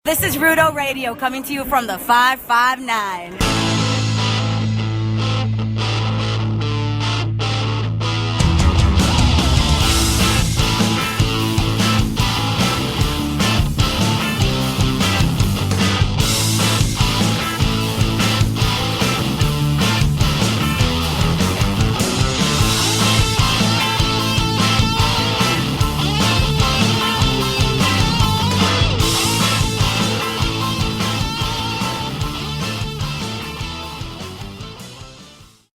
This is Rudo Radio coming to you from the 559.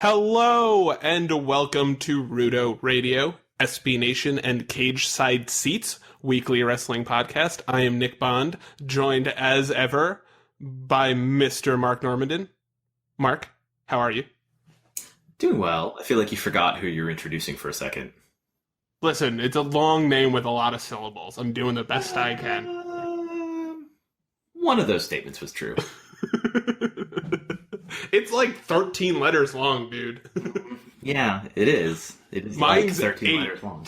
Hello, and welcome to Rudo Radio, SB Nation and Cage Side Seats, weekly wrestling podcast. I am Nick Bond, joined as ever by Mr. Mark Normandin. Mark, how are you? Doing well. I feel like you forgot who you're introducing for a second. Listen, it's a long name with a lot of syllables. I'm doing the best I can. One of those statements was true. It's like 13 letters long, dude. Yeah, it is. It is Mine's like 13 8. letters long.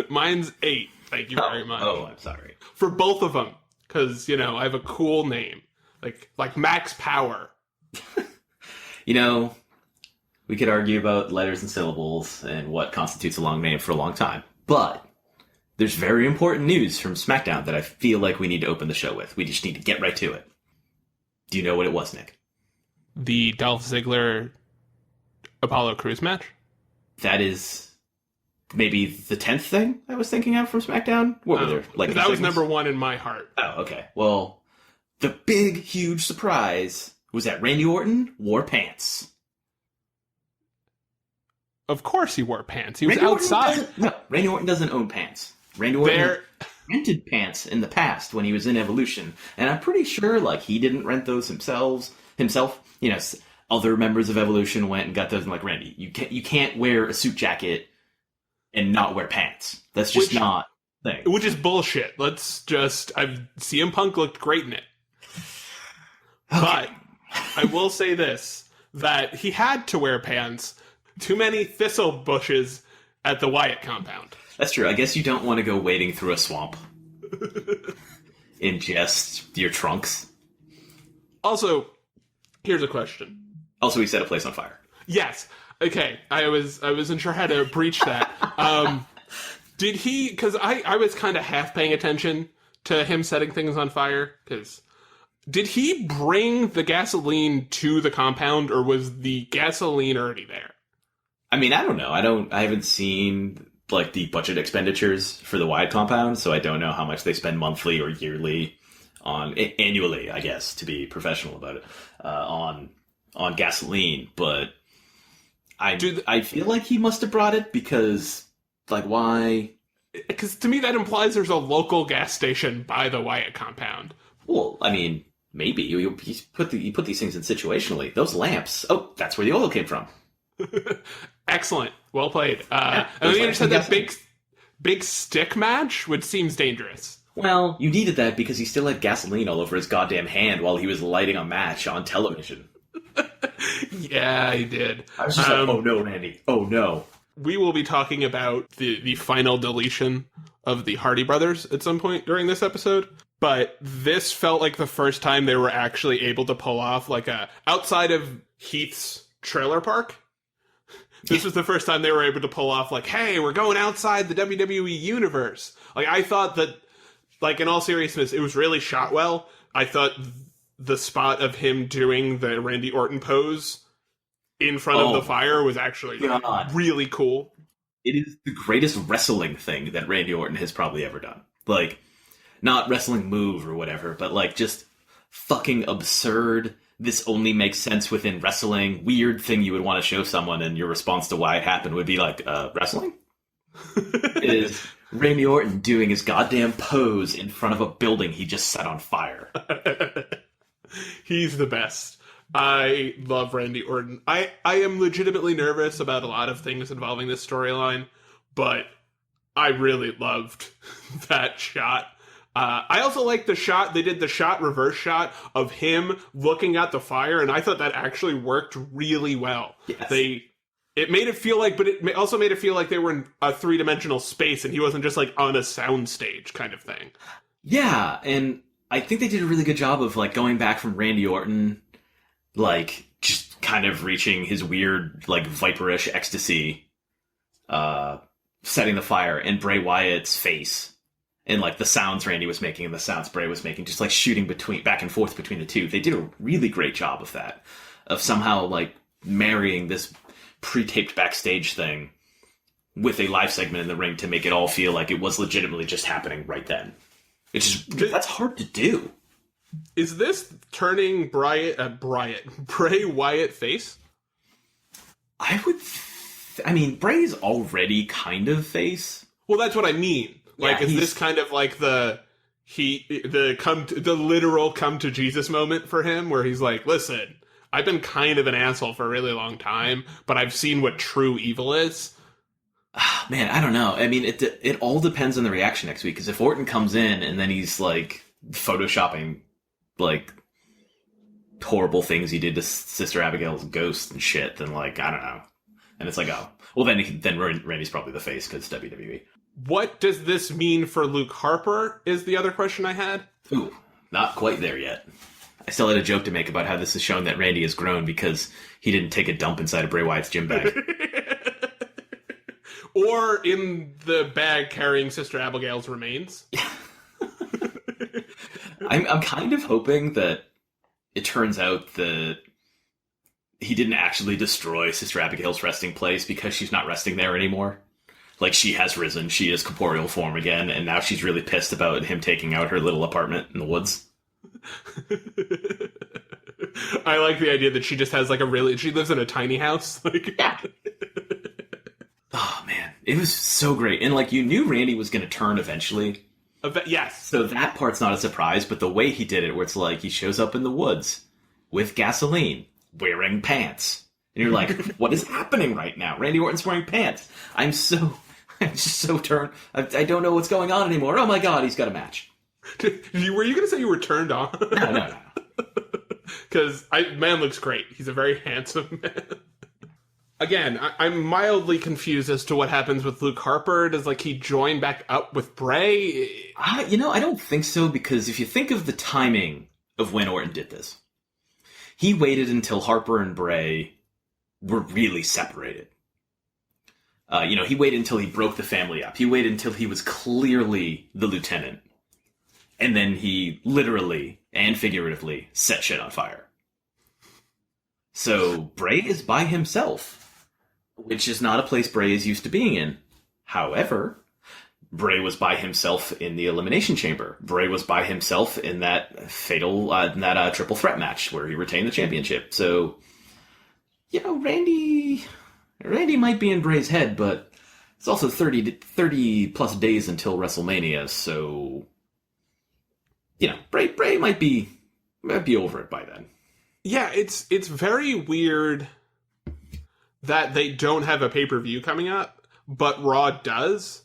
Mine's 8. Thank you very much. Oh, I'm sorry. For both of them, because, you know, I have a cool name. Like Max Power. You know, we could argue about letters and syllables and what constitutes a long name for a long time. But there's very important news from SmackDown that I feel like we need to open the show with. We just need to get right to it. Do you know what it was, Nick? The Dolph Ziggler Apollo Crews match? That is maybe the 10th thing I was thinking of from SmackDown. What were there? Like that was number one in my heart. Oh, okay. Well, the big, huge surprise was that Randy Orton wore pants. Of course he wore pants. He was outside. Randy Orton doesn't own pants. Randy Orton rented pants in the past when he was in Evolution, and I'm pretty sure like he didn't rent those himself. You know, other members of Evolution went and got those. And like, Randy, you can't wear a suit jacket and not wear pants. That's just not a thing. Which is bullshit. CM Punk looked great in it. Okay. But I will say this, that he had to wear pants. Too many thistle bushes at the Wyatt compound. That's true. I guess you don't want to go wading through a swamp in just your trunks. Also, here's a question. Also, he set a place on fire. Yes. Okay. I wasn't sure how to breach that. Did he? Because I was kind of half paying attention to him setting things on fire. Because did he bring the gasoline to the compound, or was the gasoline already there? I mean, I don't know. I haven't seen like the budget expenditures for the Wyatt compound, so I don't know how much they spend monthly or yearly on annually, I guess, to be professional about it, on gasoline. But I feel like he must have brought it because, like, why? Because to me that implies there's a local gas station by the Wyatt compound. Well, I mean, maybe you put these things in situationally. Those lamps. Oh, that's where the oil came from. Excellent. Well played. And then you just had that big stick match, which seems dangerous. Well, you needed that because he still had gasoline all over his goddamn hand while he was lighting a match on television. Yeah, he did. I was just like, oh no, Randy. Oh no. We will be talking about the final deletion of the Hardy Brothers at some point during this episode. But this felt like the first time they were actually able to pull off like outside of Heath's trailer park. This was the first time they were able to pull off like, hey, we're going outside the WWE universe. Like, I thought that, like, in all seriousness, it was really shot well. I thought the spot of him doing the Randy Orton pose in front of the fire was actually really cool. It is the greatest wrestling thing that Randy Orton has probably ever done. Like, not wrestling move or whatever, but, like, just fucking absurd. This only makes sense within wrestling. Weird thing you would want to show someone, and your response to why it happened would be like, wrestling? It is Randy Orton doing his goddamn pose in front of a building he just set on fire. He's the best. I love Randy Orton. I am legitimately nervous about a lot of things involving this storyline, but I really loved that shot. I also like the shot, they did the reverse shot of him looking at the fire, and I thought that actually worked really well. Yes. It made it feel like, but it also made it feel like they were in a three-dimensional space, and he wasn't just like on a soundstage kind of thing. Yeah, and I think they did a really good job of like going back from Randy Orton, like just kind of reaching his weird like viperish ecstasy, setting the fire, and Bray Wyatt's face, and like the sounds Randy was making and the sounds Bray was making, just like shooting back and forth between the two. They did a really great job of that, of somehow like marrying this pre-taped backstage thing with a live segment in the ring to make it all feel like it was legitimately just happening right then. That's hard to do. Is this turning Bray Wyatt face? I mean, Bray's already kind of face. Well, that's what I mean. Like, Yeah, is this kind of like the literal come to Jesus moment for him, where he's like, listen, I've been kind of an asshole for a really long time, but I've seen what true evil is. Man, I don't know. I mean, it all depends on the reaction next week, because if Orton comes in and then he's like photoshopping like horrible things he did to Sister Abigail's ghost and shit, then like, I don't know. And it's like, oh, well then Randy's probably the face because WWE. What does this mean for Luke Harper is the other question I had. Ooh, not quite there yet. I still had a joke to make about how this has shown that Randy has grown because he didn't take a dump inside of Bray Wyatt's gym bag. Or in the bag carrying Sister Abigail's remains. I'm kind of hoping that it turns out that he didn't actually destroy Sister Abigail's resting place because she's not resting there anymore. Like, she has risen, she is corporeal form again, and now she's really pissed about him taking out her little apartment in the woods. I like the idea that she just has like she lives in a tiny house. Like, yeah. Oh man, it was so great. And like, you knew Randy was going to turn eventually. Yes. So that part's not a surprise, but the way he did it, where it's like he shows up in the woods with gasoline, wearing pants. And you're like, what is happening right now? Randy Orton's wearing pants. I'm just so turned. I don't know what's going on anymore. Oh my god, he's got a match. Were you going to say you were turned on? No. Because man looks great. He's a very handsome man. Again, I'm mildly confused as to what happens with Luke Harper. Does like he join back up with Bray? I don't think so, because if you think of the timing of when Orton did this, he waited until Harper and Bray were really separated. He waited until he broke the family up. He waited until he was clearly the lieutenant. And then he literally and figuratively set shit on fire. So Bray is by himself, which is not a place Bray is used to being in. However, Bray was by himself in the Elimination Chamber. Bray was by himself in that fatal, triple threat match where he retained the championship. So, Randy might be in Bray's head, but it's also 30 plus days until WrestleMania, so, Bray might be over it by then. Yeah, it's very weird that they don't have a pay-per-view coming up, but Raw does,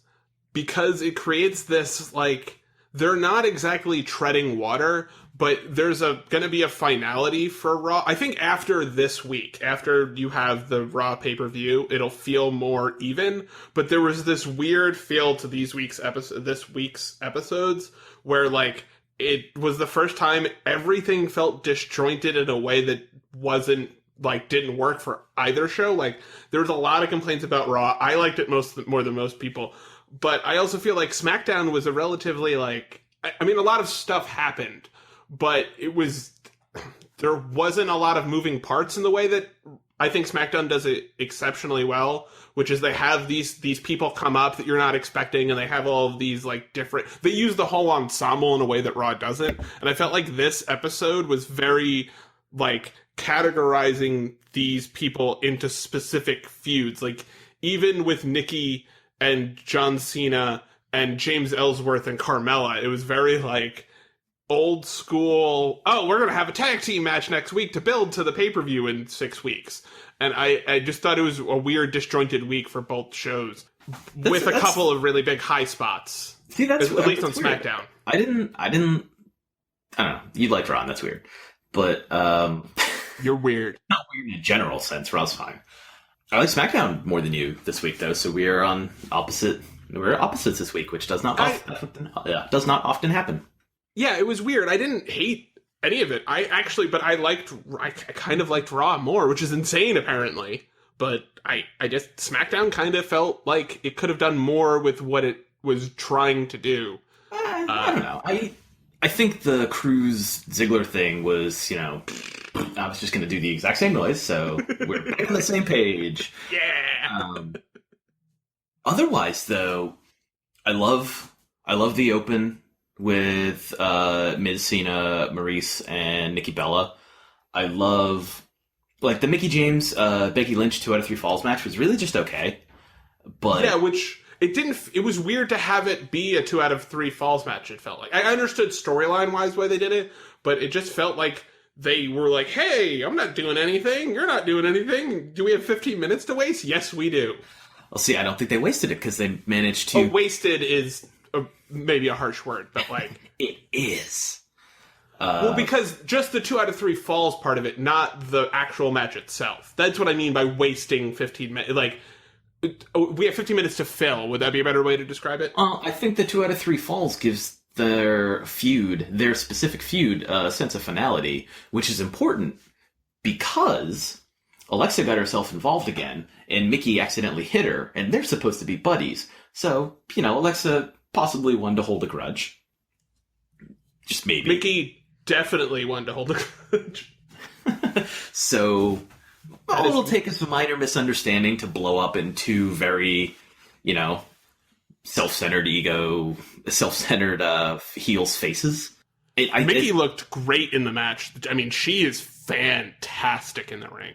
because it creates this, like, they're not exactly treading water, but there's going to be a finality for Raw. I think after this week, after you have the Raw pay-per-view, it'll feel more even, but there was this weird feel to this week's episodes where, like, it was the first time everything felt disjointed in a way that didn't work for either show. Like, there was a lot of complaints about Raw. I liked it more than most people. But I also feel like SmackDown was a relatively, like... a lot of stuff happened. But there wasn't a lot of moving parts in the way that I think SmackDown does it exceptionally well, which is they have these people come up that you're not expecting, and they have all of these, like, different... They use the whole ensemble in a way that Raw doesn't. And I felt like this episode was very, like, categorizing these people into specific feuds. Like, even with Nikki and John Cena and James Ellsworth and Carmella, it was very, like, old school, we're going to have a tag team match next week to build to the pay-per-view in 6 weeks. And I just thought it was a weird, disjointed week for both shows, with a couple of really big high spots. See, that's at least on weird. SmackDown. I don't know. You liked Raw, and that's weird. But, you're weird. Not weird in a general sense. Raw's fine. I like SmackDown more than you this week, though, so we're opposites this week, which does not often happen. Yeah, it was weird. I didn't hate any of it. I kind of liked Raw more, which is insane apparently. But I just SmackDown kind of felt like it could have done more with what it was trying to do. I don't know. I think the Cruz Ziggler thing was, I was just going to do the exact same noise, so we're back on the same page. Yeah. Otherwise, though, I love the open with Miz, Cena, Maurice, and Nikki Bella. I love the Mickie James, Becky Lynch 2 out of 3 falls match was really just okay, but yeah, which. It was weird to have it be a 2 out of 3 falls match, it felt like. I understood storyline-wise why they did it, but it just felt like they were like, hey, I'm not doing anything, you're not doing anything, do we have 15 minutes to waste? Yes, we do. Well, see, I don't think they wasted it, because they managed to... wasted is maybe a harsh word, but It is. Well, because just the 2 out of 3 falls part of it, not the actual match itself. That's what I mean by wasting 15 minutes, we have 15 minutes to fill. Would that be a better way to describe it? I think the 2 out of 3 falls gives their specific feud, a sense of finality, which is important because Alexa got herself involved again, and Mickie accidentally hit her, and they're supposed to be buddies. So, Alexa possibly wanted to hold a grudge. Just maybe. Mickie definitely wanted to hold a grudge. So... it'll take us a minor misunderstanding to blow up in 2 very, self-centered heels' faces. Mickie looked great in the match. I mean, she is fantastic in the ring.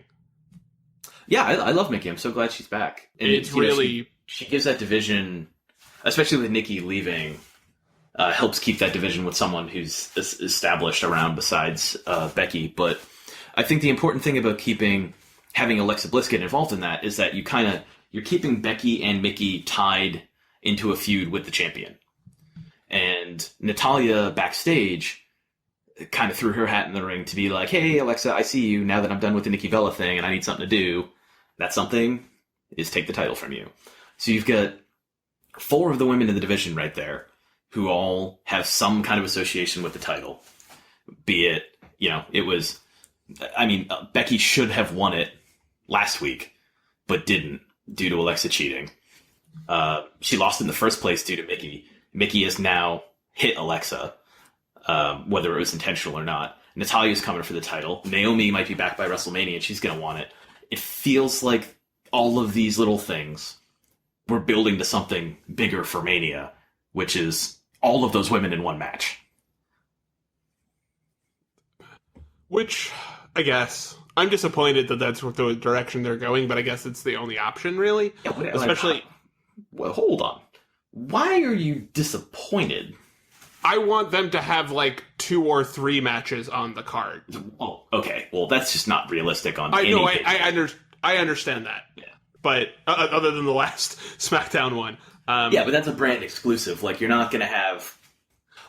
Yeah, I love Mickie. I'm so glad she's back. And it's really... She gives that division, especially with Nikki leaving, helps keep that division with someone who's established around besides Becky. But I think the important thing about having Alexa Bliss get involved in that is that you're keeping Becky and Mickie tied into a feud with the champion. And Natalya backstage kind of threw her hat in the ring to be like, hey, Alexa, I see you now that I'm done with the Nikki Bella thing and I need something to do. That something is take the title from you. So you've got 4 of the women in the division right there who all have some kind of association with the title. Be it, Becky should have won it last week, but didn't due to Alexa cheating. She lost in the first place due to Mickie. Mickie has now hit Alexa, whether it was intentional or not. Natalya's coming for the title. Naomi might be back by WrestleMania and she's going to want it. It feels like all of these little things were building to something bigger for Mania, which is all of those women in one match. Which, I guess... I'm disappointed that that's the direction they're going, but I guess it's the only option, really. Yeah, especially... Well, hold on. Why are you disappointed? I want them to have, 2 or 3 matches on the card. Oh, okay. Well, that's just not realistic on I know, I understand that. Yeah. But, other than the last SmackDown one. Yeah, but that's a brand exclusive. You're not going to have...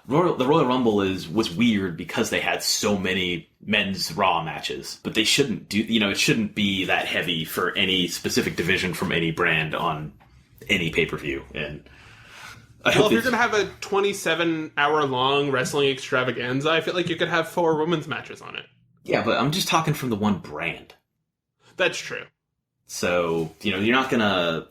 The Royal Rumble was weird because they had so many men's Raw matches, but they shouldn't do, it shouldn't be that heavy for any specific division from any brand on any pay-per-view. And if you're going to have a 27-hour-long wrestling extravaganza, I feel like you could have 4 women's matches on it. Yeah, but I'm just talking from the one brand. That's true. So, you're not gonna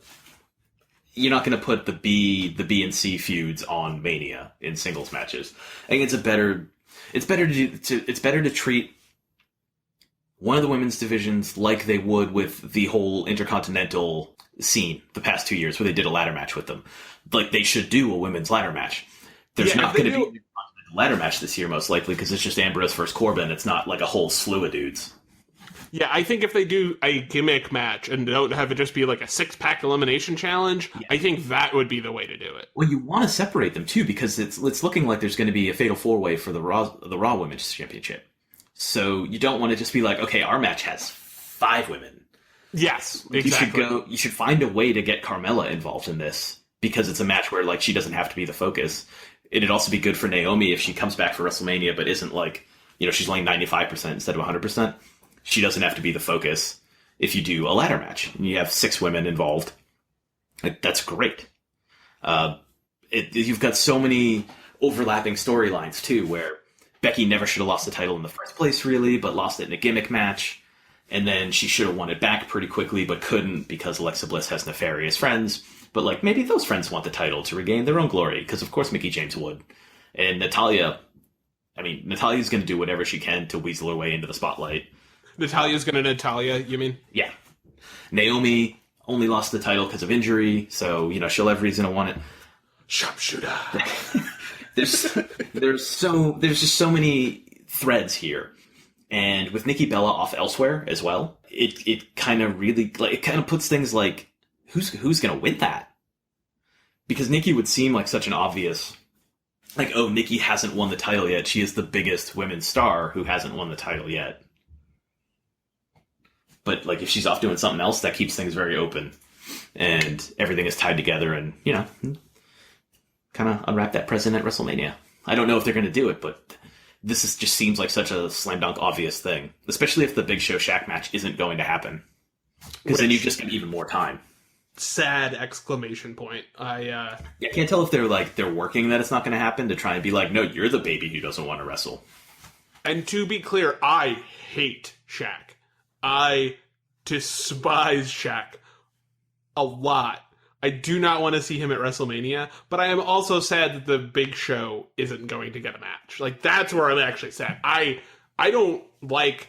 put the B and C feuds on Mania in singles matches. I think it's better to treat one of the women's divisions like they would with the whole Intercontinental scene the past 2 years, where they did a ladder match with them. They should do a women's ladder match. There's not going to be a ladder match this year, most likely, because it's just Ambrose versus Corbin. It's not a whole slew of dudes. Yeah, I think if they do a gimmick match and don't have it just be a 6-pack elimination challenge, yeah. I think that would be the way to do it. Well, you want to separate them too, because it's looking like there's going to be a fatal 4-way for the Raw Women's Championship. So you don't want to just be okay, our match has 5 women. Yes, exactly. You should find a way to get Carmella involved in this, because it's a match where she doesn't have to be the focus. It'd also be good for Naomi if she comes back for WrestleMania, but isn't she's only 95% instead of 100%. She doesn't have to be the focus if you do a ladder match and you have 6 women involved. That's great. You've got so many overlapping storylines too, where Becky never should have lost the title in the first place, really, but lost it in a gimmick match. And then she should have won it back pretty quickly, but couldn't because Alexa Bliss has nefarious friends. But, like, maybe those friends want the title to regain their own glory, because of course Mickie James would. And Natalia's going to do whatever she can to weasel her way into the spotlight. Natalia's going to Natalia, you mean? Yeah. Naomi only lost the title because of injury, so, she'll have reason to want it. Sharpshooter. There's just so many threads here. And with Nikki Bella off elsewhere as well, it kind of really, like, it kind of puts things like, who's going to win that? Because Nikki would seem like such an obvious, like, oh, Nikki hasn't won the title yet. She is the biggest women's star who hasn't won the title yet. But, like, if she's off doing something else, that keeps things very open. And everything is tied together and, kind of unwrap that present at WrestleMania. I don't know if they're going to do it, but just seems like such a slam dunk obvious thing. Especially if the Big Show Shaq match isn't going to happen. Because then you just get even more time. Sad exclamation point. I can't tell if they're working that it's not going to happen to try and be like, no, you're the baby who doesn't want to wrestle. And to be clear, I hate Shaq. I despise Shaq a lot. I do not want to see him at WrestleMania, but I am also sad that the Big Show isn't going to get a match. Like, that's where I'm actually sad. I didn't like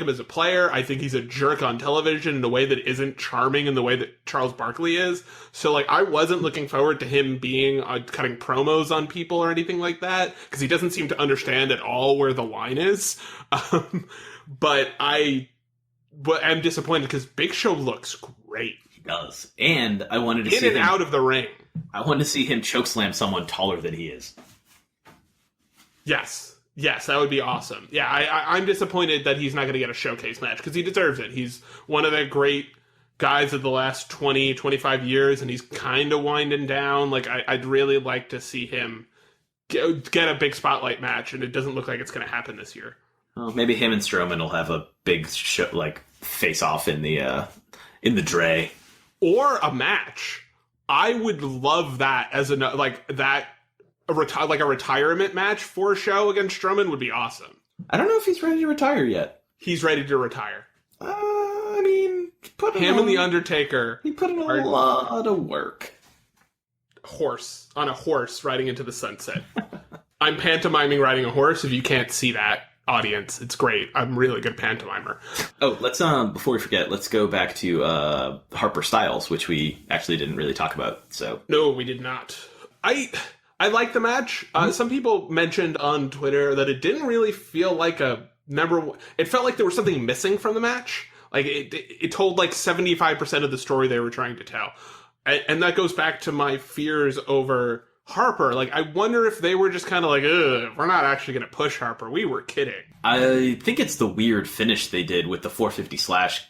him as a player. I think he's a jerk on television in a way that isn't charming in the way that Charles Barkley is. So, like, I wasn't looking forward to him being cutting promos on people or anything like that, because he doesn't seem to understand at all where the line is. But I'm disappointed because Big Show looks great. Does. And I wanted to see him out of the ring. I wanted to see him chokeslam someone taller than he is. Yes, that would be awesome. Yeah, I'm disappointed that he's not going to get a showcase match because he deserves it. He's one of the great guys of the last 20, 25 years, and he's kind of winding down. Like, I'd really like to see him get a big spotlight match, and it doesn't look like it's going to happen this year. Well, maybe him and Strowman will have a big face off in the Dre. Or a match. I would love that as a retirement match for a show against Strowman would be awesome. I don't know if he's ready to retire yet. He's ready to retire. Put him and the Undertaker. He put in a lot of work. On a horse riding into the sunset. I'm pantomiming riding a horse. If you can't see that, audience, it's great. I'm really good pantomimer. Oh, let's before we forget, let's go back to Harper Styles, which we actually didn't really talk about. So no, we did not. I like the match. Some people mentioned on Twitter that it didn't really feel like a number. It felt like there was something missing from the match. Like it told like 75% of the story they were trying to tell, and that goes back to my fears over Harper. Like, I wonder if they were just kind of like, we're not actually going to push Harper. We were kidding. I think it's the weird finish they did with the 450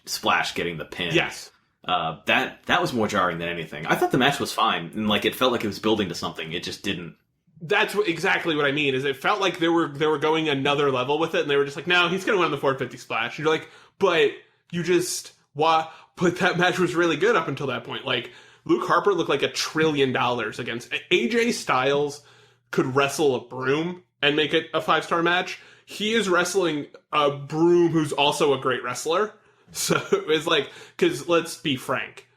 splash getting the pin. Yes. That was more jarring than anything. I thought the match was fine, and like it felt like it was building to something. It just didn't. That's exactly what I mean. Is it felt like they were going another level with it, and they were just like, no, he's going to win the 450 splash. And you're like, but you just But that match was really good up until that point. Like, Luke Harper looked like $1 trillion against AJ Styles. Could wrestle a broom and make it a 5-star match. He is wrestling a broom who's also a great wrestler. So it's like, because let's be frank,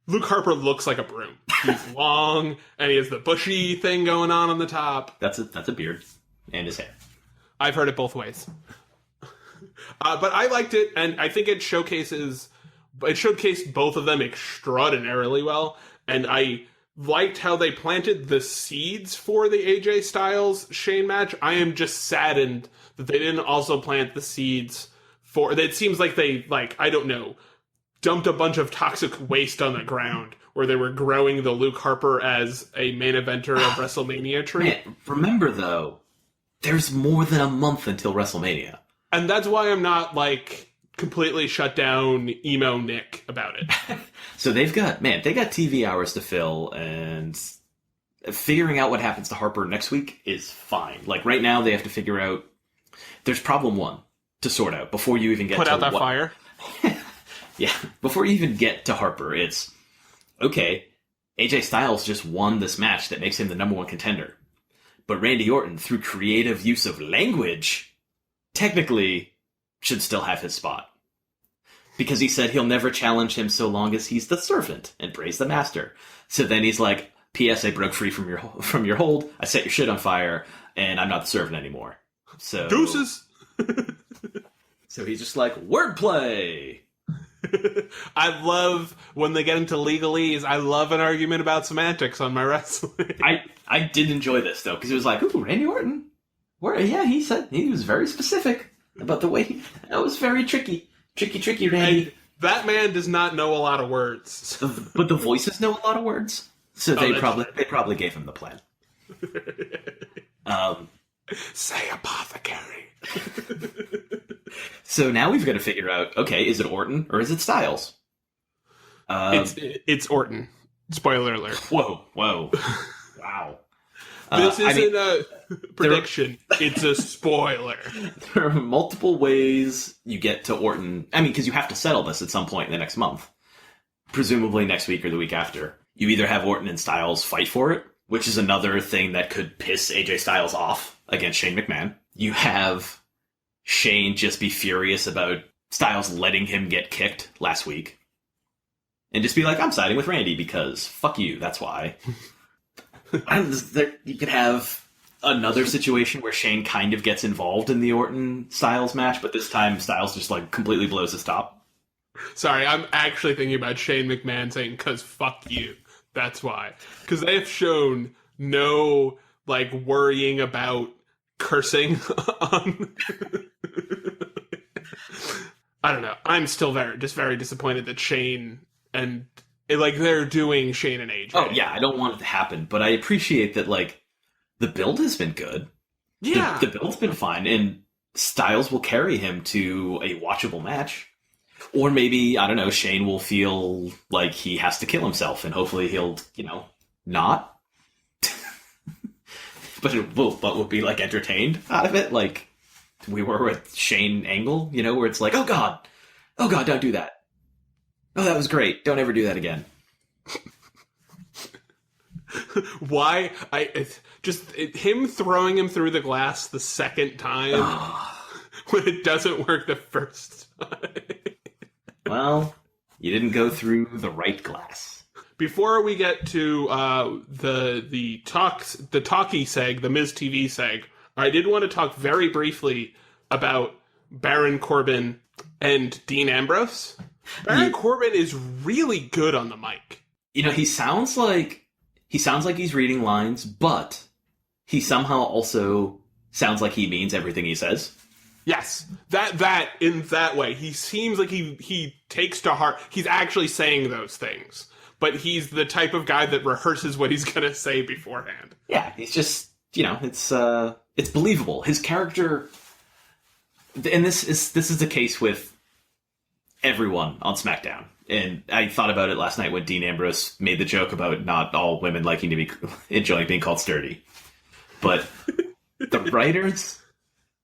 Luke Harper looks like a broom. He's long and he has the bushy thing going on the top. That's a beard and his hair. I've heard it both ways. But I liked it, and I think it showcased both of them extraordinarily well, and I liked how they planted the seeds for the AJ Styles Shane match. I am just saddened that they didn't also plant the seeds for. It seems like they, I don't know, dumped a bunch of toxic waste on the ground where they were growing the Luke Harper as a main eventer of WrestleMania tree. Man, remember though, there's more than a month until WrestleMania. And that's why I'm not, completely shut down emo Nick about it. So they got TV hours to fill, and figuring out what happens to Harper next week is fine. Like, right now, they have to figure out, there's problem one to sort out before you even get Put out that fire? Yeah, before you even get to Harper, it's, okay, AJ Styles just won this match that makes him the number one contender. But Randy Orton, through creative use of language, technically should still have his spot. Because he said he'll never challenge him so long as he's the servant and praise the master. So then he's like, P.S. I broke free from your hold, I set your shit on fire, and I'm not the servant anymore. So Deuces! So he's just like, wordplay! I love when they get into legalese. I love an argument about semantics on my wrestling. I did enjoy this, though, because it was like, ooh, Randy Orton. Yeah, he said he was very specific about the way that was very tricky. Tricky, Randy. And that man does not know a lot of words. But the voices know a lot of words. So they probably gave him the plan. Say apothecary. So now we've got to figure out, okay, is it Orton or is it Styles? It's Orton. Spoiler alert. Whoa. Wow. This isn't a prediction. It's a spoiler. There are multiple ways you get to Orton. I mean, because you have to settle this at some point in the next month. Presumably next week or the week after. You either have Orton and Styles fight for it, which is another thing that could piss AJ Styles off against Shane McMahon. You have Shane just be furious about Styles letting him get kicked last week. And just be like, I'm siding with Randy because fuck you, that's why. You could have another situation where Shane kind of gets involved in the Orton-Styles match, but this time Styles just like completely blows his top. Sorry, I'm actually thinking about Shane McMahon saying, because fuck you. That's why. Because they have shown no, like, worrying about cursing on... I don't know. I'm still very disappointed that Shane and... like, they're doing Shane and AJ. Oh, yeah, I don't want it to happen, but I appreciate that, like, the build has been good. Yeah. The build's been fine, and Styles will carry him to a watchable match. Or maybe, I don't know, Shane will feel like he has to kill himself, and hopefully he'll, not. but will be, like, entertained out of it, like we were with Shane Angle, where it's like, oh god, don't do that. Oh, that was great. Don't ever do that again. Why? Him throwing him through the glass the second time when it doesn't work the first time. Well, you didn't go through the right glass. Before we get to the talkie seg, the Miz TV seg, I did want to talk very briefly about Baron Corbin and Dean Ambrose. Baron Corbin is really good on the mic. He sounds like he's reading lines, but he somehow also sounds like he means everything he says. Yes, that in that way, he seems like he takes to heart. He's actually saying those things, but he's the type of guy that rehearses what he's gonna say beforehand. Yeah, he's just it's believable. His character, and this is the case with everyone on SmackDown. And I thought about it last night when Dean Ambrose made the joke about not all women liking to be enjoying being called sturdy, but the writers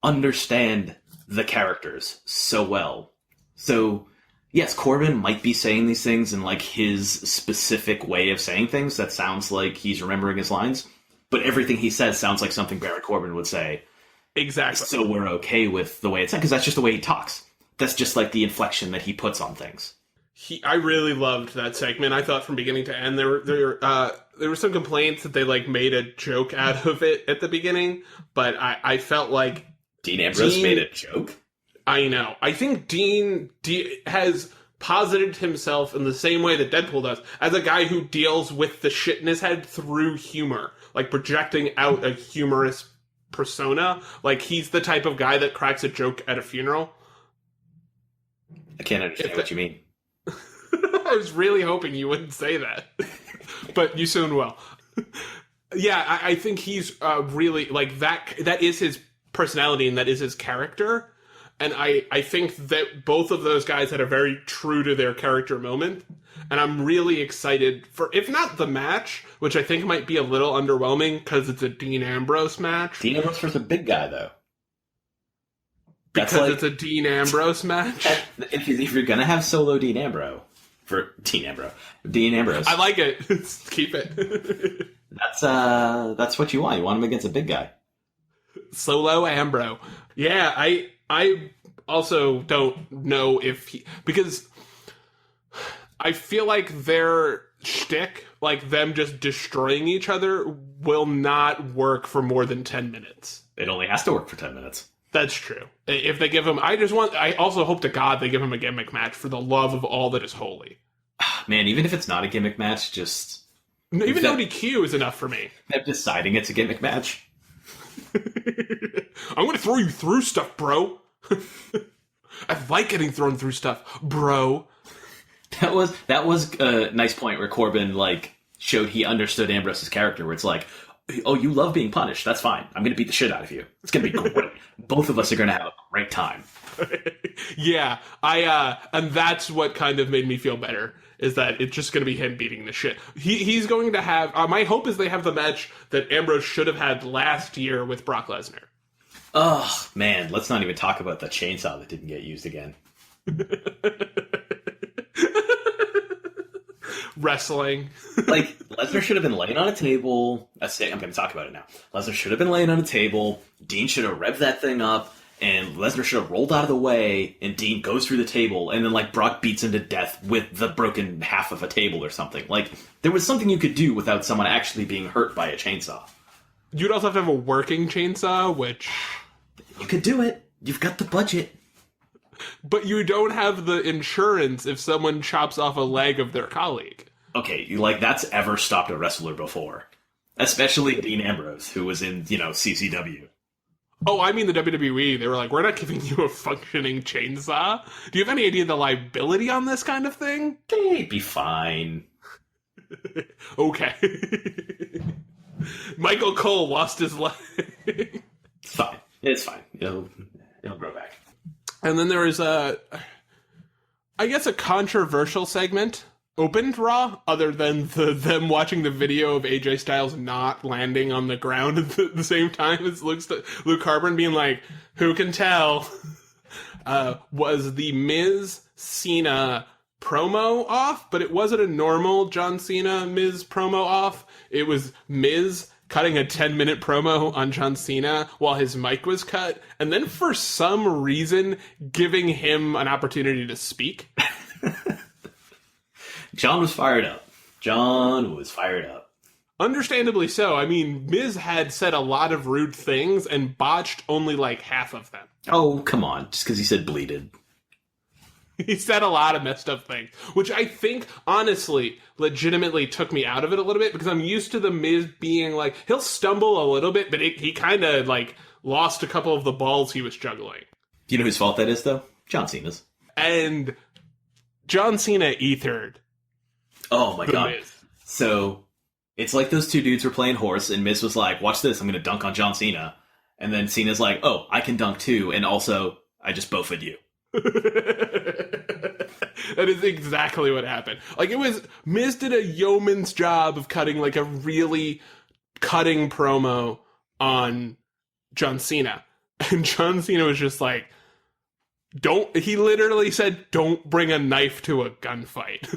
understand the characters so well. So, yes, Corbin might be saying these things in, like, his specific way of saying things that sounds like he's remembering his lines, but everything he says sounds like something Baron Corbin would say. Exactly. So we're okay with the way it's said, because that's just the way he talks. That's just, like, the inflection that he puts on things. I really loved that segment. I thought from beginning to end there were some complaints that they, like, made a joke out of it at the beginning, but I felt like Dean Ambrose made a joke? I know. I think Dean has posited himself in the same way that Deadpool does, as a guy who deals with the shit in his head through humor, like projecting out a humorous persona. Like, he's the type of guy that cracks a joke at a funeral. I can't understand what you mean. I was really hoping you wouldn't say that, but you soon will. Yeah, I think he's really, like, that is his personality and that is his character. And I think that both of those guys had a very true to their character moment. And I'm really excited for, if not the match, which I think might be a little underwhelming because it's a Dean Ambrose match. Dean Ambrose versus a big guy, though. Because it's a Dean Ambrose match? If you're going to have solo Dean Ambrose, for Dean Ambrose. Dean Ambrose. I like it. Keep it. That's what you want. You want him against a big guy. Solo Ambrose. Yeah, I also don't know if because I feel like their shtick, like them just destroying each other, will not work for more than 10 minutes. It only has to work for 10 minutes. That's true. If they give him, I also hope to God they give him a gimmick match for the love of all that is holy. Man, even if it's not a gimmick match, just... Even no DQ is enough for me. Them deciding it's a gimmick match. I'm going to throw you through stuff, bro. I like getting thrown through stuff, bro. That was a nice point where Corbin, like, showed he understood Ambrose's character, where it's like, oh, you love being punished. That's fine. I'm going to beat the shit out of you. It's going to be great. Both of us are going to have a great time. Yeah, and that's what kind of made me feel better, is that it's just going to be him beating the shit. He's going to have, my hope is they have the match that Ambrose should have had last year with Brock Lesnar. Oh, man, let's not even talk about the chainsaw that didn't get used again. Wrestling. Like, Lesnar should have been laying on a table. I'm going to talk about it now. Lesnar should have been laying on a table. Dean should have revved that thing up, and Lesnar should have rolled out of the way, and Dean goes through the table, and then, like, Brock beats him to death with the broken half of a table or something. Like, there was something you could do without someone actually being hurt by a chainsaw. You'd also have to have a working chainsaw, which... You could do it. You've got the budget. But you don't have the insurance if someone chops off a leg of their colleague. Okay, like, that's ever stopped a wrestler before. Especially Dean Ambrose, who was in, CCW. Oh, I mean the WWE. They were like, we're not giving you a functioning chainsaw. Do you have any idea of the liability on this kind of thing? They'd be fine. Okay. Michael Cole lost his leg. It's fine. It's fine. It'll grow back. And then there is I guess a controversial segment opened Raw, other than them watching the video of AJ Styles not landing on the ground at the same time as Luke Harper being like, who can tell? Was the Miz Cena promo off, but it wasn't a normal John Cena Miz promo off. It was Miz cutting a 10-minute promo on John Cena while his mic was cut, and then for some reason giving him an opportunity to speak. John was fired up. Understandably so. I mean, Miz had said a lot of rude things and botched only like half of them. Oh, come on. Just because he said bleeded. He said a lot of messed up things, which I think, honestly, legitimately took me out of it a little bit, because I'm used to the Miz being like, he'll stumble a little bit, but he kind of, like, lost a couple of the balls he was juggling. Do you know whose fault that is, though? John Cena's. And John Cena ethered. Oh, my God. Miz. So, it's like those two dudes were playing horse, and Miz was like, watch this, I'm going to dunk on John Cena. And then Cena's like, oh, I can dunk too, and also, I just bofed you. That is exactly what happened. Like, it was, Miz did a yeoman's job of cutting like a really cutting promo on John Cena, and John Cena was just like, he literally said, don't bring a knife to a gunfight.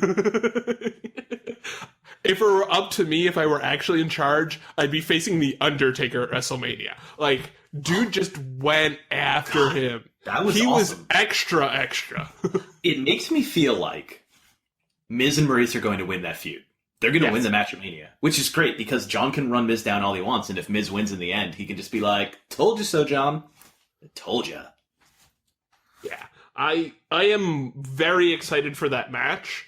If it were up to me, if I were actually in charge, I'd be facing The Undertaker at WrestleMania. Like, dude just went after him. That was He awesome. was extra. It makes me feel like Miz and Maurice are going to win that feud. They're going to win the match at Mania, which is great because John can run Miz down all he wants, and if Miz wins in the end, he can just be like, told you so, John. I told ya. Yeah. I am very excited for that match.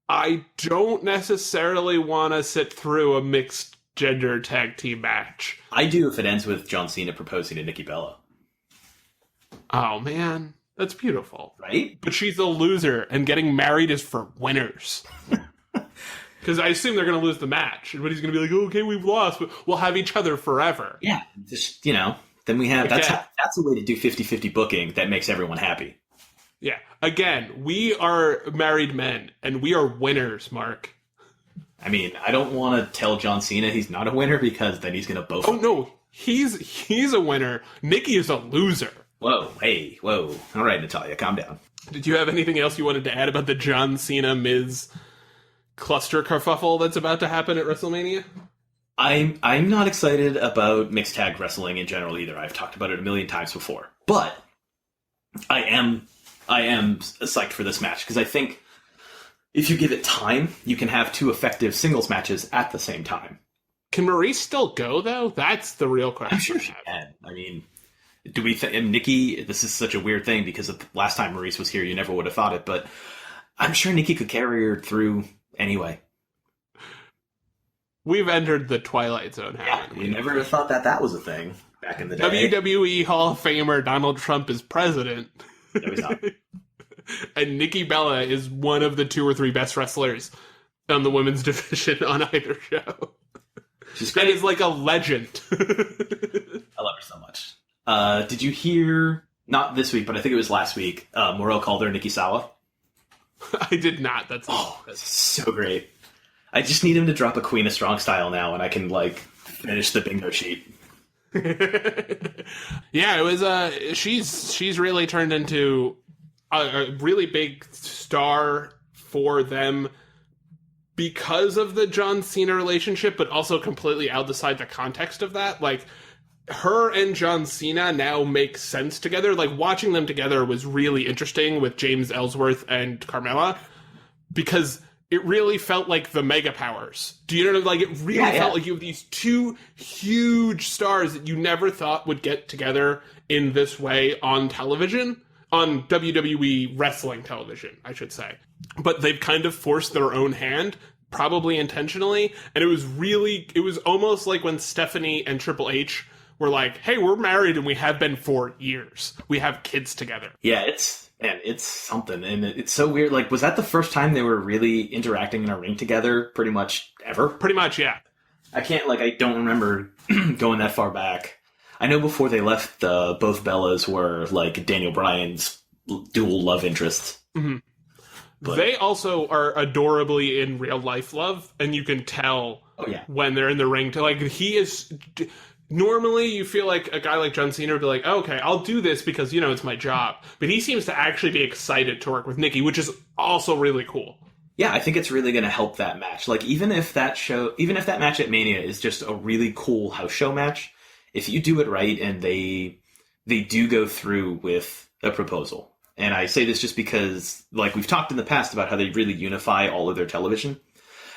I don't necessarily want to sit through a mixed gender tag team match. I do if it ends with John Cena proposing to Nikki Bella. Oh, man. That's beautiful. Right? But she's a loser, and getting married is for winners. Because I assume they're going to lose the match. And he's going to be like, okay, we've lost, but we'll have each other forever. Yeah. Just, then we have... That's a way to do 50-50 booking that makes everyone happy. Yeah. Again, we are married men, and we are winners, Mark. I mean, I don't want to tell John Cena he's not a winner, because then he's going to both... Oh, no. He's a winner. Nikki is a loser. Whoa, hey, whoa. All right, Natalia, calm down. Did you have anything else you wanted to add about the John Cena Miz cluster kerfuffle that's about to happen at WrestleMania? I'm not excited about mixed tag wrestling in general either. I've talked about it a million times before, but I am psyched for this match because I think if you give it time, you can have 2 effective singles matches at the same time. Can Maurice still go though? That's the real question. I'm sure she can. I mean, do we think Nikki? This is such a weird thing because the last time Maurice was here, you never would have thought it, but I'm sure Nikki could carry her through anyway. We've entered the Twilight Zone, haven't we? You never thought that was a thing back in the day. WWE Hall of Famer Donald Trump is president. No, he's not. And Nikki Bella is one of the 2 or 3 best wrestlers on the women's division on either show. She's great. And is like a legend. I love her so much. Did you hear, not this week, but I think it was last week, Morel called her Nikki Sawa? I did not. That's so great. I just need him to drop a Queen of Strong Style now, and I can, finish the bingo sheet. Yeah, it was, she's really turned into a really big star for them because of the John Cena relationship, but also completely outside the context of that. Her and John Cena now make sense together. Watching them together was really interesting with James Ellsworth and Carmella, because it really felt like the mega powers. Do you know? It really felt like you have these 2 huge stars that you never thought would get together in this way on television, on WWE wrestling television, I should say. But they've kind of forced their own hand, probably intentionally. And it was almost like when Stephanie and Triple H were like, hey, we're married and we have been for years. We have kids together. Yeah, it's something. And it's so weird. Was that the first time they were really interacting in a ring together pretty much ever? Pretty much, yeah. I can't, I don't remember going that far back. I know before they left, both Bellas were, Daniel Bryan's dual love interests. Mm-hmm. But they also are adorably in real life love, and you can tell when they're in the ring. He is... Normally, you feel like a guy like John Cena would be like, oh, okay, I'll do this because, it's my job. But he seems to actually be excited to work with Nikki, which is also really cool. Yeah, I think it's really going to help that match. Even if that match at Mania is just a really cool house show match, if you do it right and they do go through with a proposal, and I say this just because, we've talked in the past about how they really unify all of their television,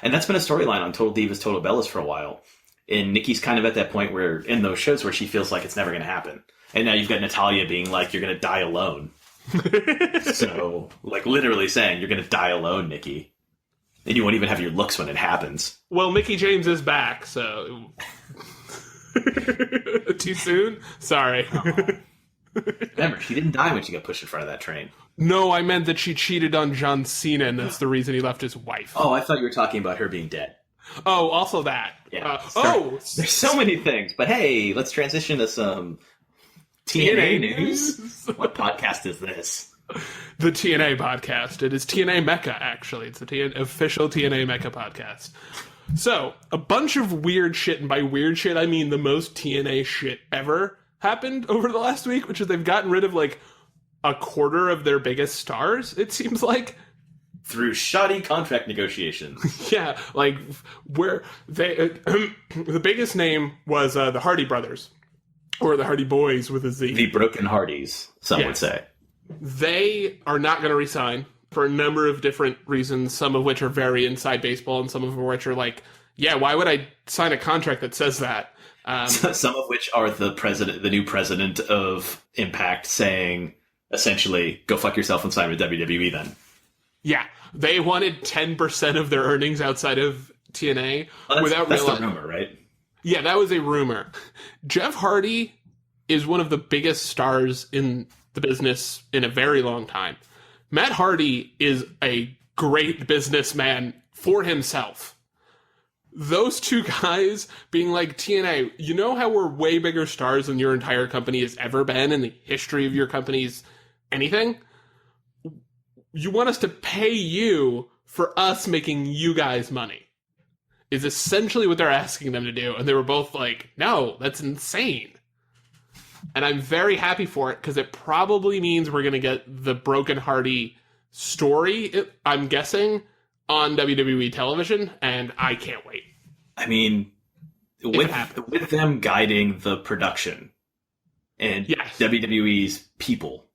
and that's been a storyline on Total Divas, Total Bellas for a while. And Nikki's kind of at that point where, in those shows where she feels like it's never going to happen. And now you've got Natalya being like, you're going to die alone. So, literally saying, you're going to die alone, Nikki. And you won't even have your looks when it happens. Well, Mickie James is back, so... Too soon? Sorry. Oh. Remember, she didn't die when she got pushed in front of that train. No, I meant that she cheated on John Cena, and that's the reason he left his wife. Oh, I thought you were talking about her being dead. Oh, also that. Yeah. There's so many things. But hey, let's transition to some TNA news. What podcast is this? The TNA podcast. It is TNA Mecca, actually. It's the official TNA Mecca podcast. So, a bunch of weird shit, and by weird shit, I mean the most TNA shit ever happened over the last week, which is they've gotten rid of, a quarter of their biggest stars, it seems like. Through shoddy contract negotiations. Yeah, where they... the biggest name was the Hardy Brothers, or the Hardy Boys with a Z. The Broken Hardys, some would say. They are not going to resign for a number of different reasons, some of which are very inside baseball, and some of which are why would I sign a contract that says that? Some of which are the new president of Impact saying, essentially, go fuck yourself and sign with WWE then. Yeah, they wanted 10% of their earnings outside of TNA without realizing. That's the rumor, right? Yeah, that was a rumor. Jeff Hardy is one of the biggest stars in the business in a very long time. Matt Hardy is a great businessman for himself. Those two guys being like, TNA, you know how we're way bigger stars than your entire company has ever been in the history of your company's anything? You want us to pay you for us making you guys money, is essentially what they're asking them to do. And they were both like, no, that's insane. And I'm very happy for it because it probably means we're going to get the Broken Hardy story, I'm guessing, on WWE television, and I can't wait. I mean, with them guiding the production and WWE's people,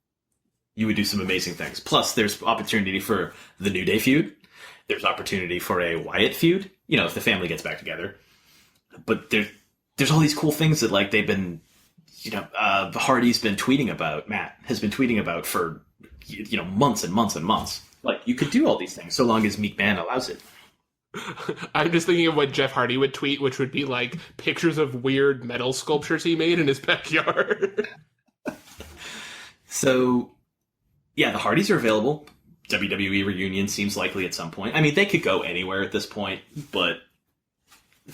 you would do some amazing things. Plus, there's opportunity for the New Day feud. There's opportunity for a Wyatt feud, if the family gets back together. But there's all these cool things that, like, they've been, Hardy's been tweeting about, Matt has been tweeting about for, months and months and months. Like, you could do all these things so long as McMahon allows it. I'm just thinking of what Jeff Hardy would tweet, which would be, like, pictures of weird metal sculptures he made in his backyard. So, yeah, the Hardys are available. WWE reunion seems likely at some point. I mean, they could go anywhere at this point, but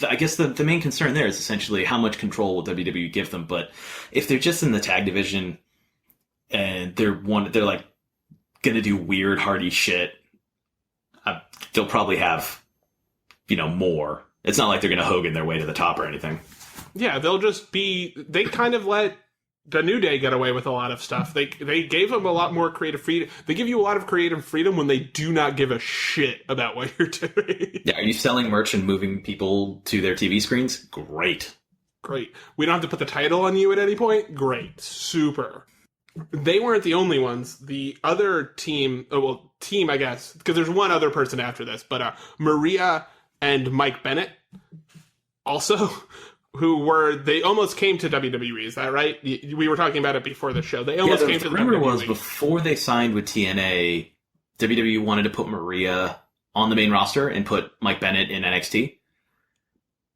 I guess the main concern there is essentially how much control will WWE give them. But if they're just in the tag division and they're like going to do weird Hardy shit, they'll probably have, more. It's not like they're going to Hogan their way to the top or anything. Yeah, they'll just be. They kind of let the New Day get away with a lot of stuff. They gave them a lot more creative freedom. They give you a lot of creative freedom when they do not give a shit about what you're doing. Yeah, are you selling merch and moving people to their TV screens? Great. We don't have to put the title on you at any point? Great. Super. They weren't the only ones. The other team, I guess, because there's one other person after this, but Maria and Mike Bennett also, they almost came to WWE, is that right? We were talking about it before the show. They almost came to the WWE. The rumor was before they signed with TNA, WWE wanted to put Maria on the main roster and put Mike Bennett in NXT,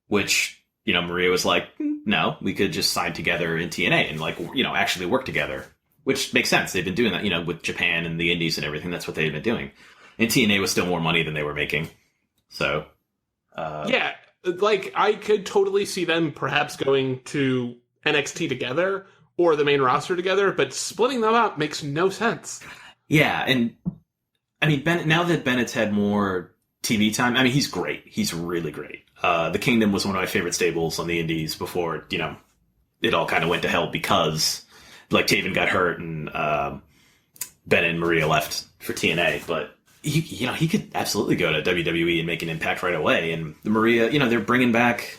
which, Maria was like, no, we could just sign together in TNA and actually work together, which makes sense. They've been doing that, with Japan and the Indies and everything. That's what they've been doing. And TNA was still more money than they were making. So, yeah. Like, I could totally see them perhaps going to NXT together or the main roster together, but splitting them up makes no sense. Yeah, and I mean, now that Bennett's had more TV time, I mean, he's great. He's really great. The Kingdom was one of my favorite stables on the Indies before, it all kind of went to hell because, like, Taven got hurt and Bennett and Maria left for TNA, but he could absolutely go to WWE and make an impact right away. And Maria, they're bringing back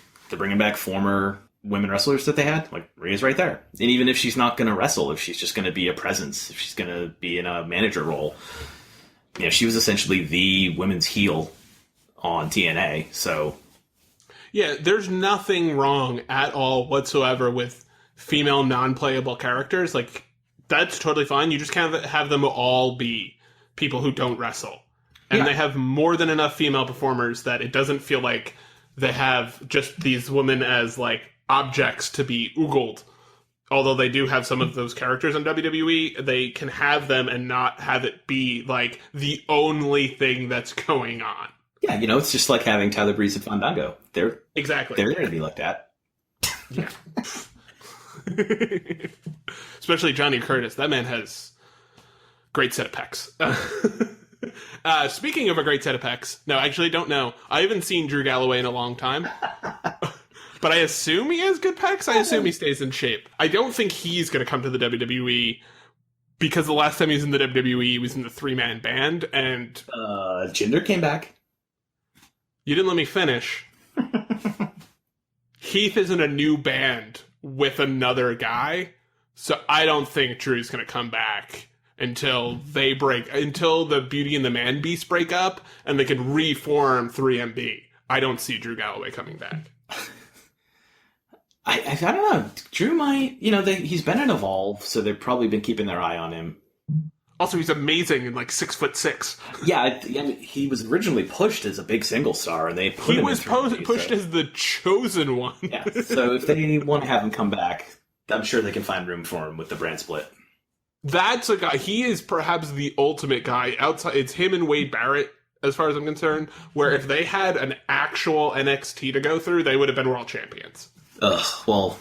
former women wrestlers that they had. Like, Maria's right there. And even if she's not going to wrestle, if she's just going to be a presence, if she's going to be in a manager role, she was essentially the women's heel on TNA. So, yeah, there's nothing wrong at all whatsoever with female non-playable characters. Like, that's totally fine. You just can't have them all be people who don't wrestle. And they have more than enough female performers that it doesn't feel like they have just these women as, like, objects to be oogled. Although they do have some of those characters in WWE, they can have them and not have it be, like, the only thing that's going on. Yeah, it's just like having Tyler Breeze and Fandango. They're there to be looked at. Yeah. Especially Johnny Curtis. That man has great set of pecs. Speaking of a great set of pecs, no, actually don't know. I haven't seen Drew Galloway in a long time. But I assume he has good pecs. I assume he stays in shape. I don't think he's going to come to the WWE because the last time he was in the WWE, he was in the 3-man band. And Jinder came back. You didn't let me finish. Heath is in a new band with another guy. So I don't think Drew's going to come back until the Beauty and the Man Beast break up and they can reform 3MB. I don't see Drew Galloway coming back. I don't know. Drew might, he's been in Evolve, so they've probably been keeping their eye on him. Also, he's amazing and like 6'6". Yeah, he was originally pushed as a big single star, and they put him pushed as the chosen one. Yeah, so if they want to have him come back, I'm sure they can find room for him with the brand split. That's a guy. He is perhaps the ultimate guy outside. It's him and Wade Barrett, as far as I'm concerned. Where if they had an actual NXT to go through, they would have been world champions. Ugh, well,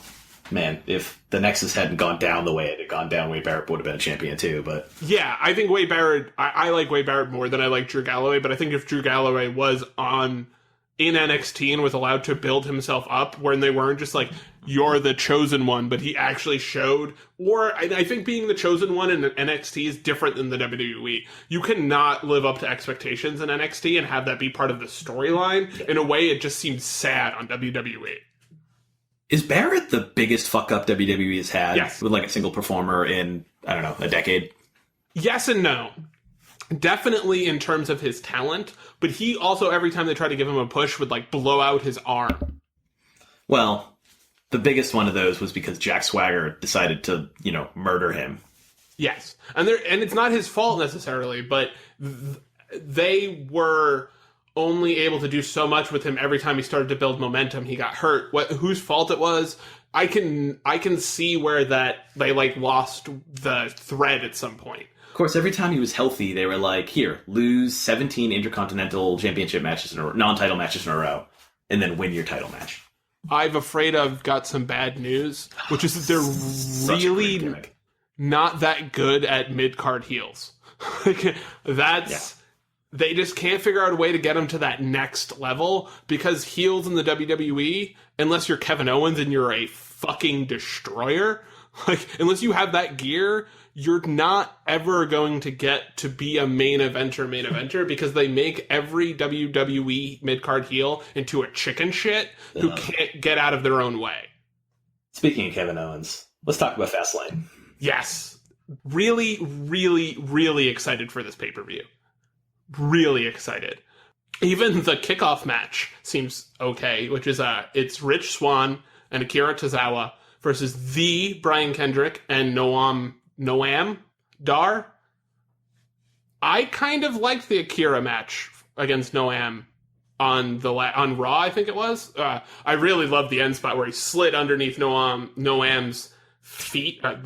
man, if the Nexus hadn't gone down the way it had gone down, Wade Barrett would have been a champion too, but... Yeah, I think Wade Barrett... I like Wade Barrett more than I like Drew Galloway, but I think if Drew Galloway was in NXT and was allowed to build himself up when they weren't just like, you're the chosen one, but he actually showed, or I think being the chosen one in NXT is different than the WWE. You cannot live up to expectations in NXT and have that be part of the storyline. In a way, it just seems sad on WWE. Is Barrett the biggest fuck up WWE has had? Yes. With like a single performer in, I don't know, a decade? Yes and no. Definitely in terms of his talent, but he also, every time they tried to give him a push, would like blow out his arm. Well, the biggest one of those was because Jack Swagger decided to, murder him. Yes. And it's not his fault necessarily, but they were only able to do so much with him every time he started to build momentum. He got hurt. Whose fault it was, I can see where that they like lost the thread at some point. Of course, every time he was healthy, they were like, here, lose 17 Intercontinental Championship matches non-title matches in a row, and then win your title match. I'm afraid I've got some bad news, which is that they're really not that good at mid-card heels. They just can't figure out a way to get them to that next level, because heels in the WWE, unless you're Kevin Owens and you're a fucking destroyer, unless you have that gear, you're not ever going to get to be a main eventer, because they make every WWE mid-card heel into a chicken shit who can't get out of their own way. Speaking of Kevin Owens, let's talk about Fastlane. Yes. Really, really, really excited for this pay-per-view. Really excited. Even the kickoff match seems okay, which is it's Rich Swann and Akira Tozawa versus the Brian Kendrick and Noam Dar. I kind of liked the Akira match against Noam on Raw, I think it was. I really loved the end spot where he slid underneath Noam's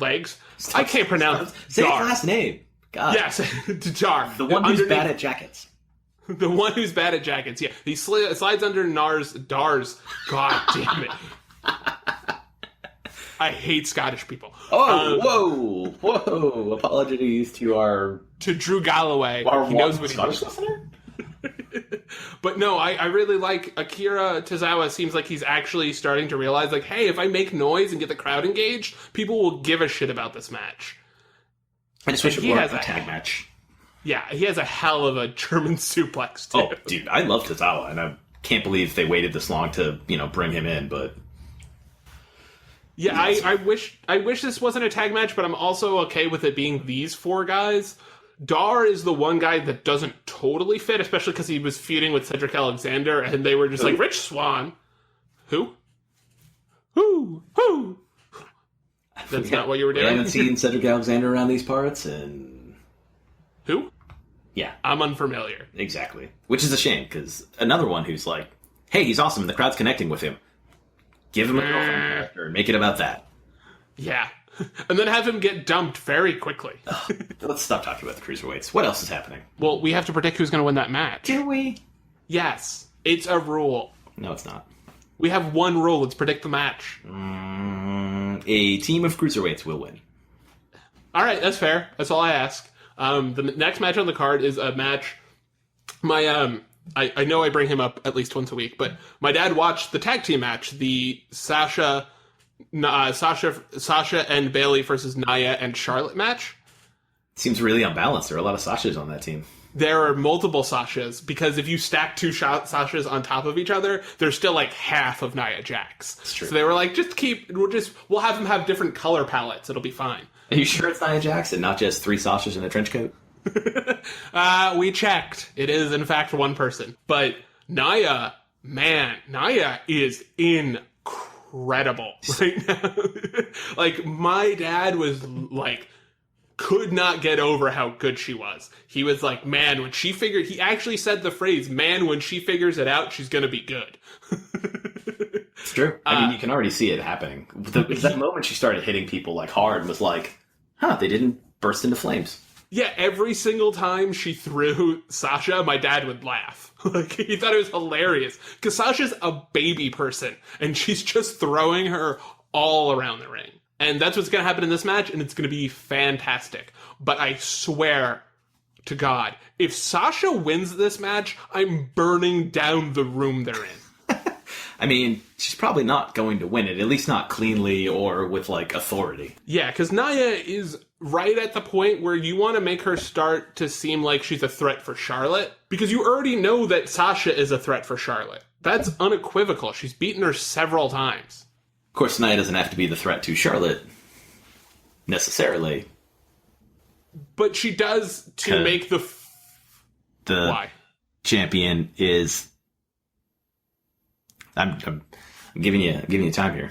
legs. I can't pronounce Say his last name. God. Yes, Dar. The one who's bad at jackets. The one who's bad at jackets, yeah. He slides under Dar's. God damn it. I hate Scottish people. Oh, whoa. Apologies to Drew Galloway. He knows what Scottish listener? But no, I really like Akira Tozawa. Seems like he's actually starting to realize, like, hey, if I make noise and get the crowd engaged, people will give a shit about this match. I just wish it were a tag match. Yeah, he has a hell of a German suplex, too. Oh, dude, I love Tozawa, and I can't believe they waited this long to, bring him in, but... Yeah, I wish this wasn't a tag match, but I'm also okay with it being these four guys. Dar is the one guy that doesn't totally fit, especially because he was feuding with Cedric Alexander, and they were just like, Rich Swann. Who? That's not what you were doing? I haven't seen Cedric Alexander around these parts, and... Who? Yeah. I'm unfamiliar. Exactly. Which is a shame, because another one who's like, hey, he's awesome, and the crowd's connecting with him. Give him a girlfriend character, make it about that. Yeah. And then have him get dumped very quickly. Let's stop talking about the cruiserweights. What else is happening? Well, we have to predict who's going to win that match. Do we? Yes. It's a rule. No, it's not. We have one rule. Let's predict the match. A team of cruiserweights will win. All right, that's fair. That's all I ask. The next match on the card is a match. I know I bring him up at least once a week, but my dad watched the tag team match, the Sasha and Bayley versus Nia and Charlotte match. Seems really unbalanced. There are a lot of Sashas on that team. There are multiple Sashas, because if you stack two Sashas on top of each other, there's still like half of Nia Jax. That's true. So they were like, we'll have them have different color palettes. It'll be fine. Are you sure it's Nia Jax and not just three Sashas in a trench coat? We checked. It is, in fact, one person. But Nia is incredible right now. Like, my dad was like, could not get over how good she was. He was like, man, when she figured, he actually said the phrase, man, when she figures it out, she's gonna be good. It's true. I mean, you can already see it happening. That moment she started hitting people like hard was like, they didn't burst into flames. Yeah, every single time she threw Sasha, my dad would laugh. Like, he thought it was hilarious. Because Sasha's a baby person, and she's just throwing her all around the ring. And that's what's going to happen in this match, and it's going to be fantastic. But I swear to God, if Sasha wins this match, I'm burning down the room they're in. I mean, she's probably not going to win it, at least not cleanly or with, like, authority. Yeah, because Nia is right at the point where you want to make her start to seem like she's a threat for Charlotte, because you already know that Sasha is a threat for Charlotte. That's unequivocal. She's beaten her several times. Of course, Nia doesn't have to be the threat to Charlotte, necessarily. But she does to make the why? Champion is... I'm giving you time here.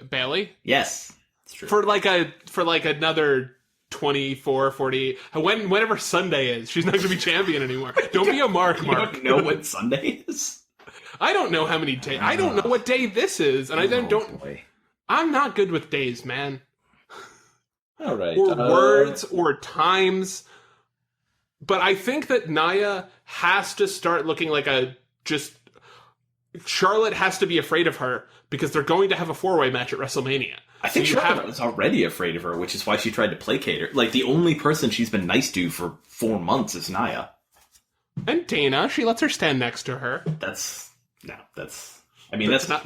Bailey? Yes. It's true. For another 24, 40... Whenever Sunday is, she's not going to be champion anymore. Don't be a Mark. You don't know what Sunday is? I don't know how many days. I don't know what day this is, and I don't. Boy. I'm not good with days, man. All right. Or words or times. But I think that Nia has to start looking like Charlotte has to be afraid of her because they're going to have a 4-way match at WrestleMania. I think Charlotte was already afraid of her, which is why she tried to placate her. Like, the only person she's been nice to for 4 months is Nia. And Dana, she lets her stand next to her. That's not nice.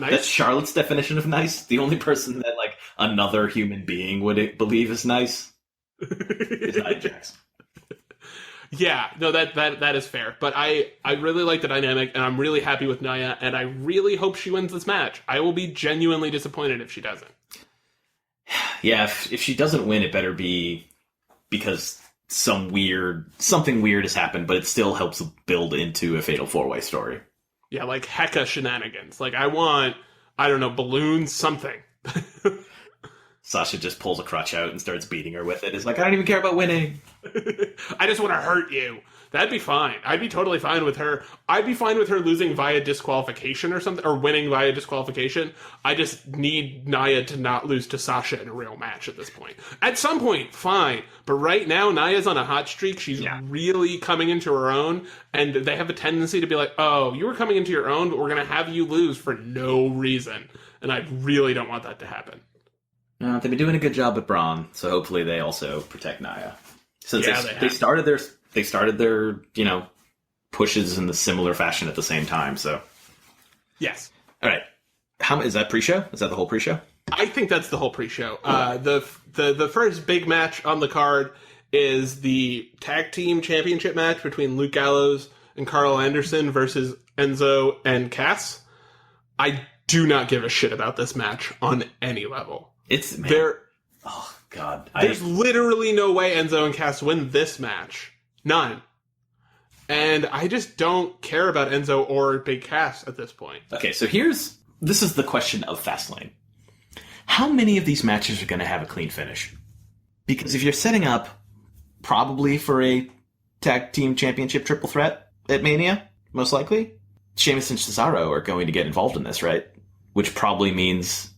That's Charlotte's definition of nice. The only person that, like, another human being would believe is nice is Nia Jax. Yeah, no, that is fair. But I really like the dynamic, and I'm really happy with Nia, and I really hope she wins this match. I will be genuinely disappointed if she doesn't. Yeah, if she doesn't win, it better be because something weird has happened, but it still helps build into a fatal 4-way story. Yeah, like hecka shenanigans. Like, I want, I don't know, balloons, something. Sasha just pulls a crutch out and starts beating her with it. It's like, I don't even care about winning. I just want to hurt you. That'd be fine. I'd be totally fine with her. I'd be fine with her losing via disqualification or something, or winning via disqualification. I just need Nia to not lose to Sasha in a real match at this point. At some point, fine. But right now, Nia's on a hot streak. She's really coming into her own, and they have a tendency to be like, oh, you were coming into your own, but we're going to have you lose for no reason. And I really don't want that to happen. They've been doing a good job with Braun, so hopefully they also protect Nia. Since they started their pushes in the similar fashion at the same time. So yes. All right. Is that pre-show? Is that the whole pre-show? I think that's the whole pre-show. The first big match on the card is the tag team championship match between Luke Gallows and Carl Anderson versus Enzo and Cass. I do not give a shit about this match on any level. Oh God! There's literally no way Enzo and Cass win this match. None. And I just don't care about Enzo or Big Cass at this point. Okay, so this is the question of Fastlane. How many of these matches are going to have a clean finish? Because if you're setting up probably for a tag team championship triple threat at Mania, most likely, Sheamus and Cesaro are going to get involved in this, right? Which probably means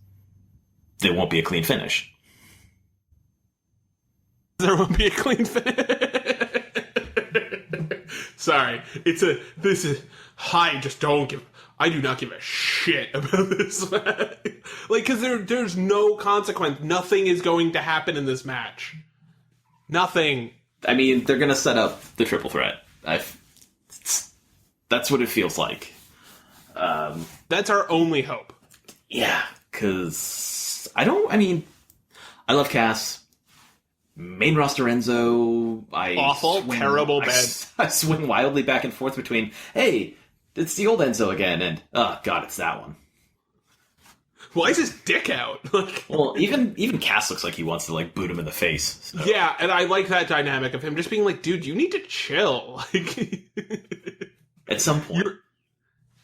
there won't be a clean finish. There won't be a clean finish. Sorry. I do not give a shit about this match. Like, because there's no consequence. Nothing is going to happen in this match. Nothing. I mean, they're going to set up the triple threat. That's what it feels like. That's our only hope. Yeah, because I love Cass. Main roster Enzo. Terrible bad. I swing wildly back and forth between, hey, it's the old Enzo again, and, oh, God, it's that one. Why is his dick out? Well, even Cass looks like he wants to, boot him in the face. So. Yeah, and I like that dynamic of him just being like, dude, you need to chill. At some point.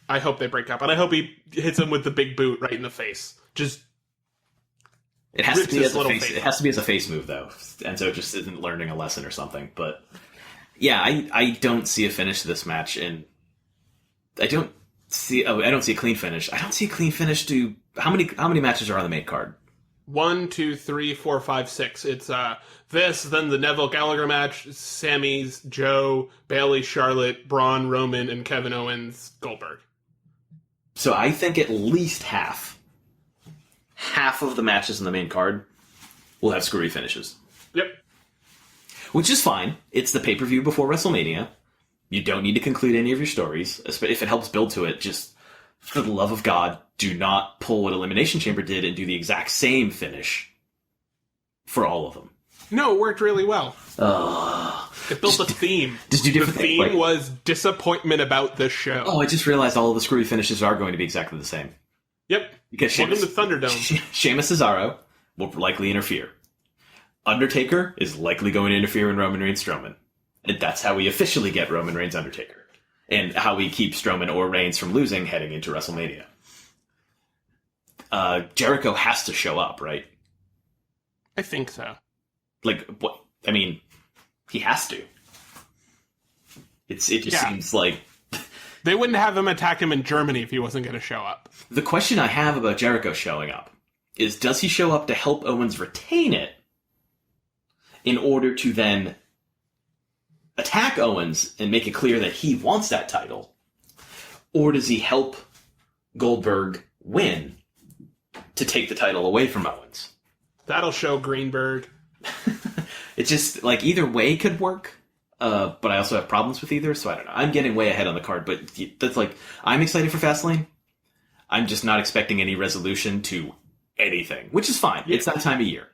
I hope they break up, and I hope he hits him with the big boot right in the face. Just... It has to be as a face. It has to be as a face move, though. Enzo just isn't learning a lesson or something. But yeah, I don't see a finish to this match, and I don't see a clean finish. I don't see a clean finish to how many matches are on the main card? 1, 2, 3, 4, 5, 6. It's this, then the Neville Gallagher match, Sammy's, Joe, Bailey, Charlotte, Braun, Roman, and Kevin Owens, Goldberg. So I think at least half of the matches in the main card will have screwy finishes. Yep. Which is fine. It's the pay-per-view before WrestleMania. You don't need to conclude any of your stories. If it helps build to it, just For the love of God, do not pull what Elimination Chamber did and do the exact same finish for all of them. No, it worked really well. It built a theme. Just do different things. The theme was disappointment about this show. Oh, I just realized all of the screwy finishes are going to be exactly the same. Yep. Because Welcome to Thunderdome. Sheamus Cesaro will likely interfere. Undertaker is likely going to interfere in Roman Reigns Strowman. And that's how we officially get Roman Reigns Undertaker. And how we keep Strowman or Reigns from losing heading into WrestleMania. Jericho has to show up, right? I think so. Like, what? I mean, he has to. It just seems like... They wouldn't have him attack him in Germany if he wasn't going to show up. The question I have about Jericho showing up is, does he show up to help Owens retain it in order to then attack Owens and make it clear that he wants that title? Or does he help Goldberg win to take the title away from Owens? That'll show Greenberg. It's just, like, either way could work. But I also have problems with either, so I don't know. I'm getting way ahead on the card, but that's like, I'm excited for Fastlane. I'm just not expecting any resolution to anything, which is fine. Yeah. It's that time of year.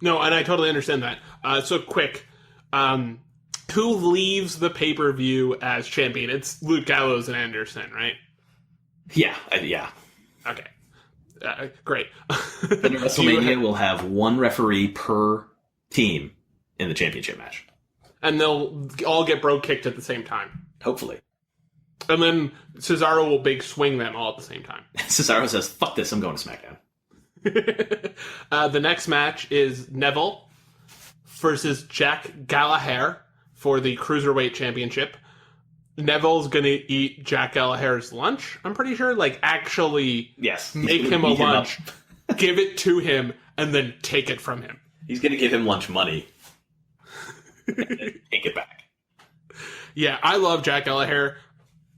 No, and I totally understand that. So quick, who leaves the pay-per-view as champion? It's Luke Gallows and Anderson, right? Yeah, yeah. Okay. Great. Then WrestleMania will have one referee per team in the championship match. And they'll all get bro kicked at the same time. Hopefully. And then Cesaro will big swing them all at the same time. Cesaro says, fuck this, I'm going to SmackDown. The next match is Neville versus Jack Gallagher for the Cruiserweight Championship. Neville's going to eat Jack Gallagher's lunch, I'm pretty sure. Like, actually make him a lunch, give it to him, and then take it from him. He's going to give him lunch money. Take it back. Yeah, I love Jack Gallagher.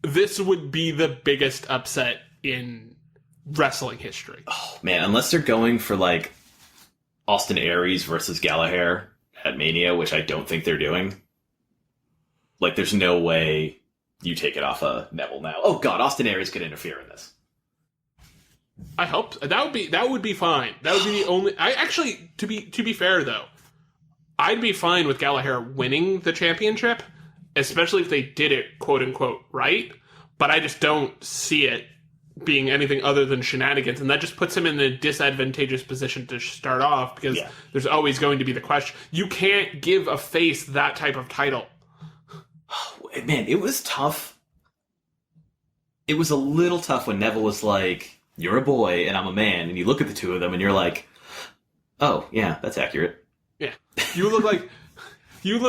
This would be the biggest upset in wrestling history. Oh, man, unless they're going for, like, Austin Aries versus Gallagher at Mania, which I don't think they're doing. Like, there's no way you take it off of Neville now. Oh, God, Austin Aries could interfere in this. I hope so. That would be fine. That would be the only... I actually, to be fair, though, I'd be fine with Gallagher winning the championship, especially if they did it, quote-unquote, right? But I just don't see it being anything other than shenanigans, and that just puts him in a disadvantageous position to start off, because there's always going to be the question. You can't give a face that type of title. Man, it was tough. It was a little tough when Neville was like, you're a boy and I'm a man, and you look at the two of them and you're like, oh, yeah, that's accurate. Yeah. You look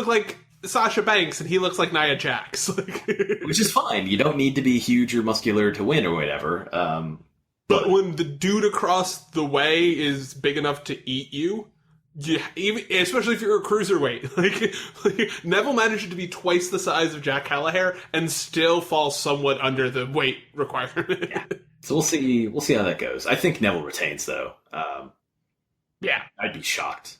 like Sasha Banks, and he looks like Nia Jax. Which is fine. You don't need to be huge or muscular to win or whatever. But when the dude across the way is big enough to eat you, especially if you're a cruiserweight, like Neville managed to be twice the size of Jack Gallagher and still fall somewhat under the weight requirement. Yeah. So we'll see how that goes. I think Neville retains, though. Yeah, I'd be shocked.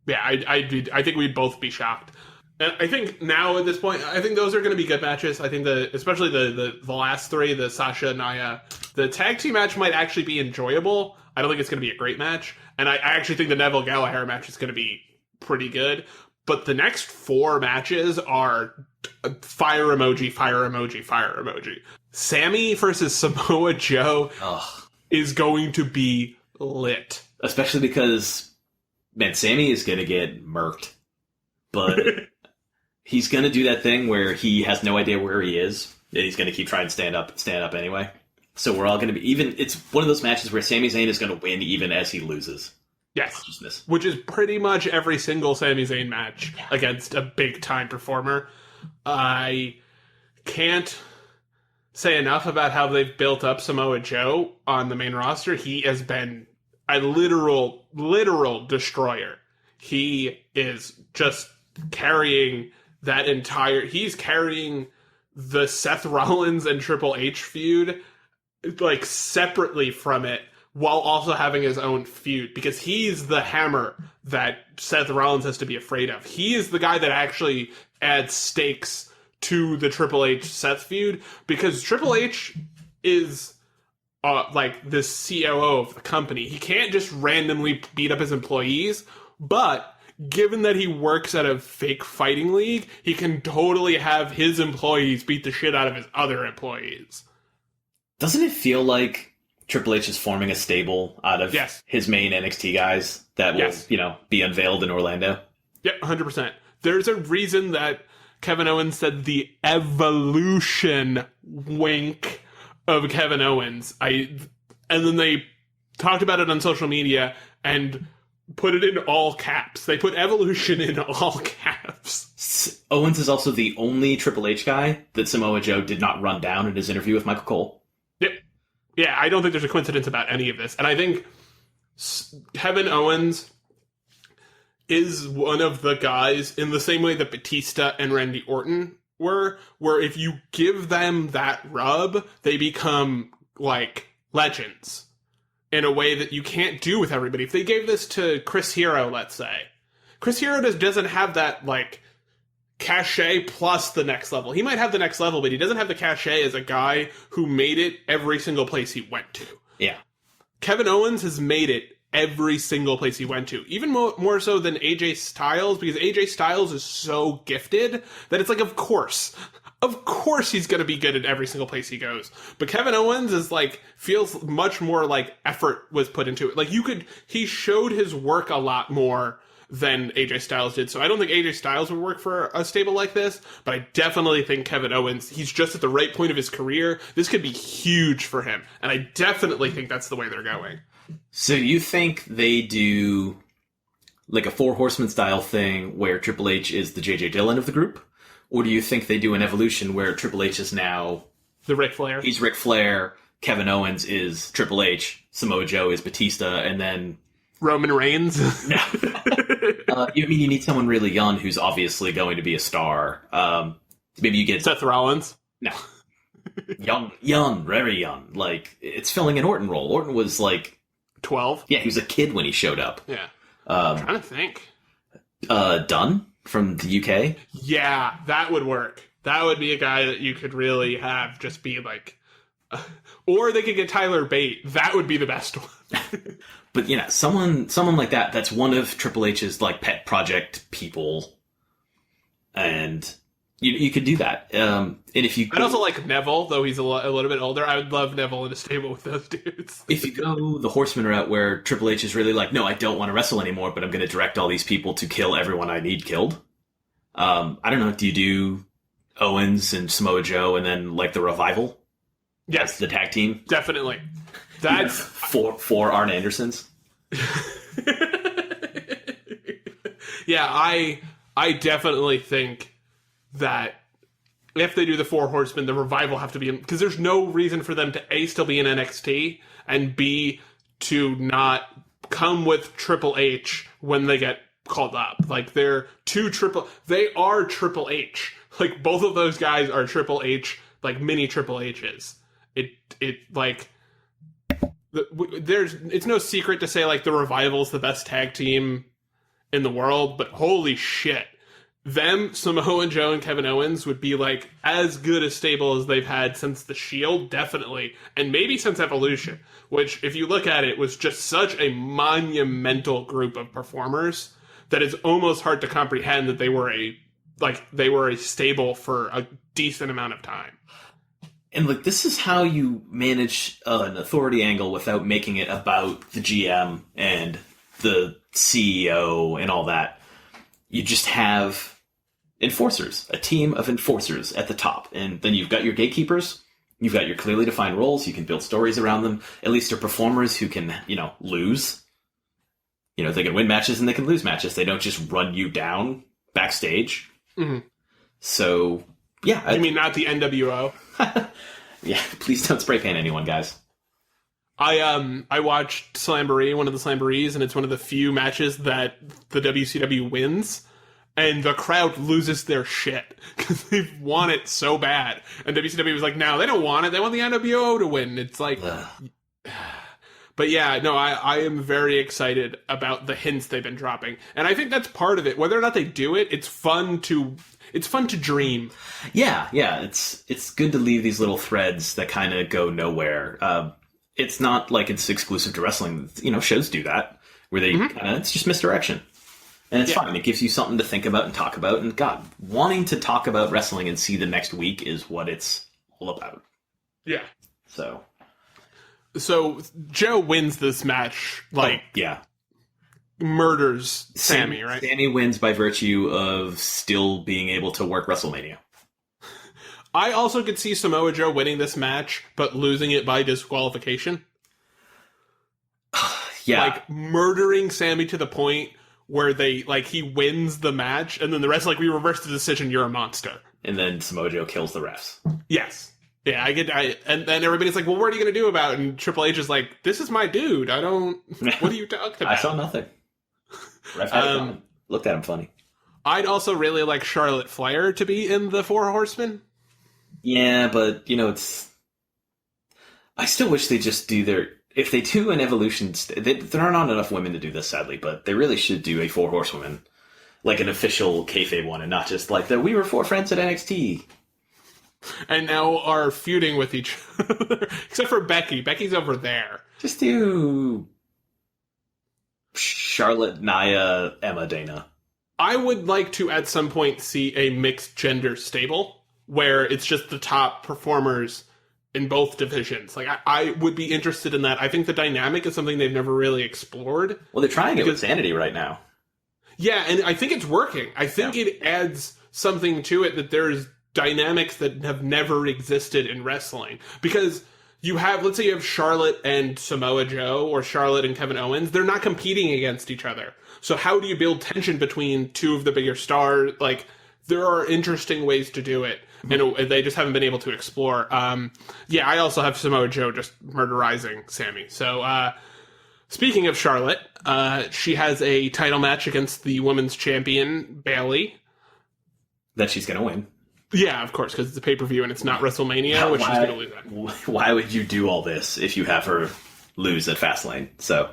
Yeah, I think we'd both be shocked. And I think now at this point, I think those are going to be good matches. I think especially the last three, the Sasha, Nia, the tag team match might actually be enjoyable. I don't think it's going to be a great match. And I actually think the Neville Gallagher match is going to be pretty good. But the next four matches are fire emoji, fire emoji, fire emoji. Sammy versus Samoa Joe is going to be lit. Especially because, man, Sammy is going to get murked. But he's going to do that thing where he has no idea where he is, and he's going to keep trying to stand up anyway. So we're all going to be it's one of those matches where Sami Zayn is going to win even as he loses. Yes. Which is pretty much every single Sami Zayn match against a big-time performer. I can't say enough about how they've built up Samoa Joe on the main roster. He has been a literal destroyer. He is just carrying that he's carrying the Seth Rollins and Triple H feud like separately from it, while also having his own feud, because he's the hammer that Seth Rollins has to be afraid of. He is the guy that actually adds stakes to the Triple H Seth feud, because Triple H is like the COO of the company. He can't just randomly beat up his employees, but given that he works at a fake fighting league, he can totally have his employees beat the shit out of his other employees. Doesn't it feel like Triple H is forming a stable out of his main NXT guys that will, be unveiled in Orlando? Yep, 100%. There's a reason that Kevin Owens said the evolution wink of Kevin Owens. And then they talked about it on social media and put it in all caps. They put evolution in all caps. Owens is also the only Triple H guy that Samoa Joe did not run down in his interview with Michael Cole. Yep. Yeah, I don't think there's a coincidence about any of this. And I think Kevin Owens is one of the guys, in the same way that Batista and Randy Orton were, where if you give them that rub, they become, like, legends in a way that you can't do with everybody. If they gave this to Chris Hero, let's say, Chris Hero doesn't have that, like, cachet plus the next level. He might have the next level, but he doesn't have the cachet as a guy who made it every single place he went to. Yeah. Kevin Owens has made it every single place he went to, even more so than AJ Styles, because AJ Styles is so gifted that it's like, of course he's going to be good at every single place he goes. But Kevin Owens is like, feels much more like effort was put into it. Like he showed his work a lot more than AJ Styles did. So I don't think AJ Styles would work for a stable like this, but I definitely think Kevin Owens, he's just at the right point of his career. This could be huge for him. And I definitely think that's the way they're going. So you think they do like a Four Horsemen style thing where Triple H is the J.J. Dillon of the group? Or do you think they do an evolution where Triple H is now the Ric Flair? He's Ric Flair, Kevin Owens is Triple H, Samoa Joe is Batista, and then Roman Reigns? No. You need someone really young who's obviously going to be a star. Maybe you get Seth Rollins? No. Young, very young. Like, it's filling an Orton role. Orton was like 12? Yeah, he was a kid when he showed up. Yeah. I'm trying to think. Dunn from the UK? Yeah, that would work. That would be a guy that you could really have just be like... or they could get Tyler Bate. That would be the best one. But, someone like that, that's one of Triple H's, like, pet project people. And you could do that. And if you... I'd also like Neville, though he's a little bit older. I would love Neville in a stable with those dudes. If you go the Horseman route where Triple H is really like, no, I don't want to wrestle anymore, but I'm going to direct all these people to kill everyone I need killed. I don't know, do you do Owens and Samoa Joe and then, like, the Revival? Yes. The tag team? Definitely. That's... four Arn Andersons? Yeah, I definitely think that if they do the Four Horsemen, the Revival have to be in, because there's no reason for them to A, still be in NXT, and B, to not come with Triple H when they get called up. Like, they are Triple H. Like, both of those guys are Triple H, like, mini Triple H's. It's no secret to say, like, the Revival's the best tag team in the world, but holy shit. Them, Samoa Joe and Kevin Owens would be, like, as good a stable as they've had since The Shield, definitely, and maybe since Evolution, which, if you look at it, was just such a monumental group of performers that it's almost hard to comprehend that they were a stable for a decent amount of time. And, like, this is how you manage an authority angle without making it about the GM and the CEO and all that. You just have enforcers, a team of enforcers at the top. And then you've got your gatekeepers, you've got your clearly defined roles, you can build stories around them. At least they're performers who can, lose. They can win matches and they can lose matches. They don't just run you down backstage. Mm-hmm. So, yeah. You mean not the NWO? Yeah, please don't spray paint anyone, guys. I watched Slamboree, one of the Slamborees, and it's one of the few matches that the WCW wins, and the crowd loses their shit because they've won it so bad. And WCW was like, no, they don't want it. They want the NWO to win. It's like, But yeah, no, I am very excited about the hints they've been dropping. And I think that's part of it. Whether or not they do it, it's fun to dream. Yeah, it's good to leave these little threads that kind of go nowhere. It's not like it's exclusive to wrestling. You know, shows do that, where they it's just misdirection. And it's fine. It gives you something to think about and talk about. And God, wanting to talk about wrestling and see the next week is what it's all about. Yeah. So Joe wins this match, murders Sammy, right? Sammy wins by virtue of still being able to work WrestleMania. I also could see Samoa Joe winning this match, but losing it by disqualification. Yeah. Like, murdering Sammy to the point where he wins the match, and then the rest, we reverse the decision, you're a monster. And then Samoa Joe kills the refs. Yes. Yeah, and then everybody's like, well, what are you going to do about it? And Triple H is like, this is my dude. What are you talking about? I saw nothing. Ref had looked at him funny. I'd also really like Charlotte Flair to be in the Four Horsemen. Yeah, but, I still wish they just do if they do an Evolution, there are not enough women to do this, sadly, but they really should do a Four Horsewomen, like an official kayfabe one, and not just like we were four friends at NXT. And now are feuding with each other. Except for Becky. Becky's over there. Just do Charlotte, Nia, Emma, Dana. I would like to, at some point, see a mixed gender stable where it's just the top performers in both divisions. I would be interested in that. I think the dynamic is something they've never really explored. Well, they're trying it with Sanity right now. Yeah, and I think it's working. I think it adds something to it that there's dynamics that have never existed in wrestling. Because let's say you have Charlotte and Samoa Joe, or Charlotte and Kevin Owens, they're not competing against each other. So how do you build tension between two of the bigger stars? There are interesting ways to do it, and they just haven't been able to explore. I also have Samoa Joe just murderizing Sammy. So, speaking of Charlotte, she has a title match against the women's champion, Bayley. That she's going to win. Yeah, of course, because it's a pay-per-view and it's not WrestleMania, which she's going to lose at. Why would you do all this if you have her lose at Fastlane? So,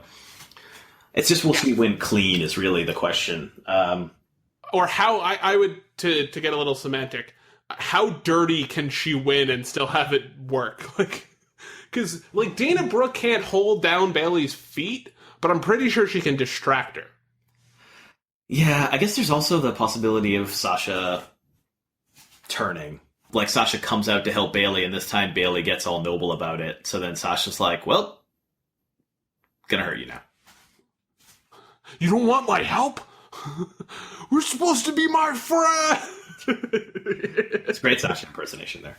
it's just, will she win clean is really the question. Or how, I would, to get a little semantic, how dirty can she win and still have it work? Because, Dana Brooke can't hold down Bayley's feet, but I'm pretty sure she can distract her. Yeah, I guess there's also the possibility of Sasha turning. Sasha comes out to help Bayley, and this time Bayley gets all noble about it. So then Sasha's like, well, gonna hurt you now. You don't want my help? We're supposed to be my friend! It's great Sasha impersonation there.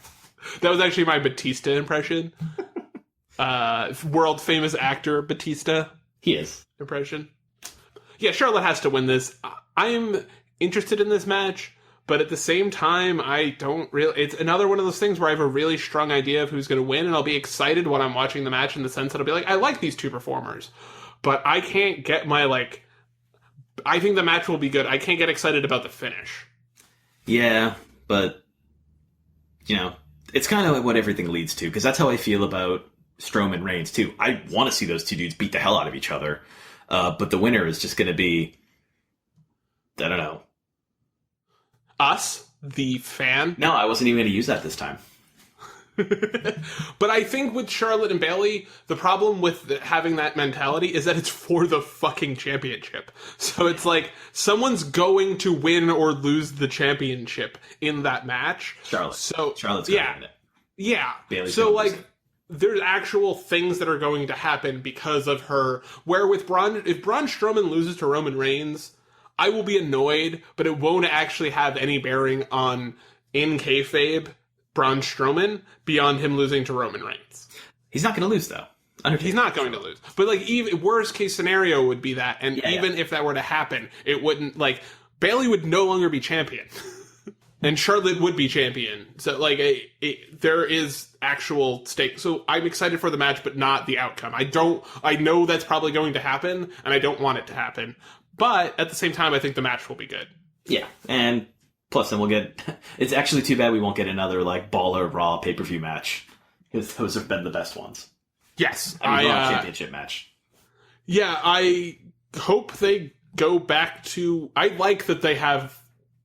That was actually my Batista impression. World famous actor Batista. He is. Impression. Yeah, Charlotte has to win this. I'm interested in this match, but at the same time, I don't really... It's another one of those things where I have a really strong idea of who's going to win, and I'll be excited when I'm watching the match in the sense that I'll be like, I like these two performers, but I can't get my, I think the match will be good. I can't get excited about the finish. Yeah, but, it's kind of what everything leads to, because that's how I feel about Strowman Reigns, too. I want to see those two dudes beat the hell out of each other, but the winner is just going to be, I don't know. Us, the fan? No, I wasn't even going to use that this time. But I think with Charlotte and Bayley, the problem with having that mentality is that it's for the fucking championship. So it's someone's going to win or lose the championship in that match. Charlotte's going to win it. Yeah. Bayley's there's actual things that are going to happen because of her. Where if Braun Strowman loses to Roman Reigns, I will be annoyed, but it won't actually have any bearing on in kayfabe Braun Strowman beyond him losing to Roman Reigns. He's not going to lose, though. He's not going to lose. But, even worst case scenario would be that. And if that were to happen, it wouldn't, Bayley would no longer be champion. And Charlotte would be champion. So, there is actual stake. So I'm excited for the match, but not the outcome. I know that's probably going to happen, and I don't want it to happen. But at the same time, I think the match will be good. Yeah, and plus then we'll get... It's actually too bad we won't get another, Baller Raw pay-per-view match, because those have been the best ones. Yes. I mean, Raw Championship match. Yeah, I hope they go back to... I like that they have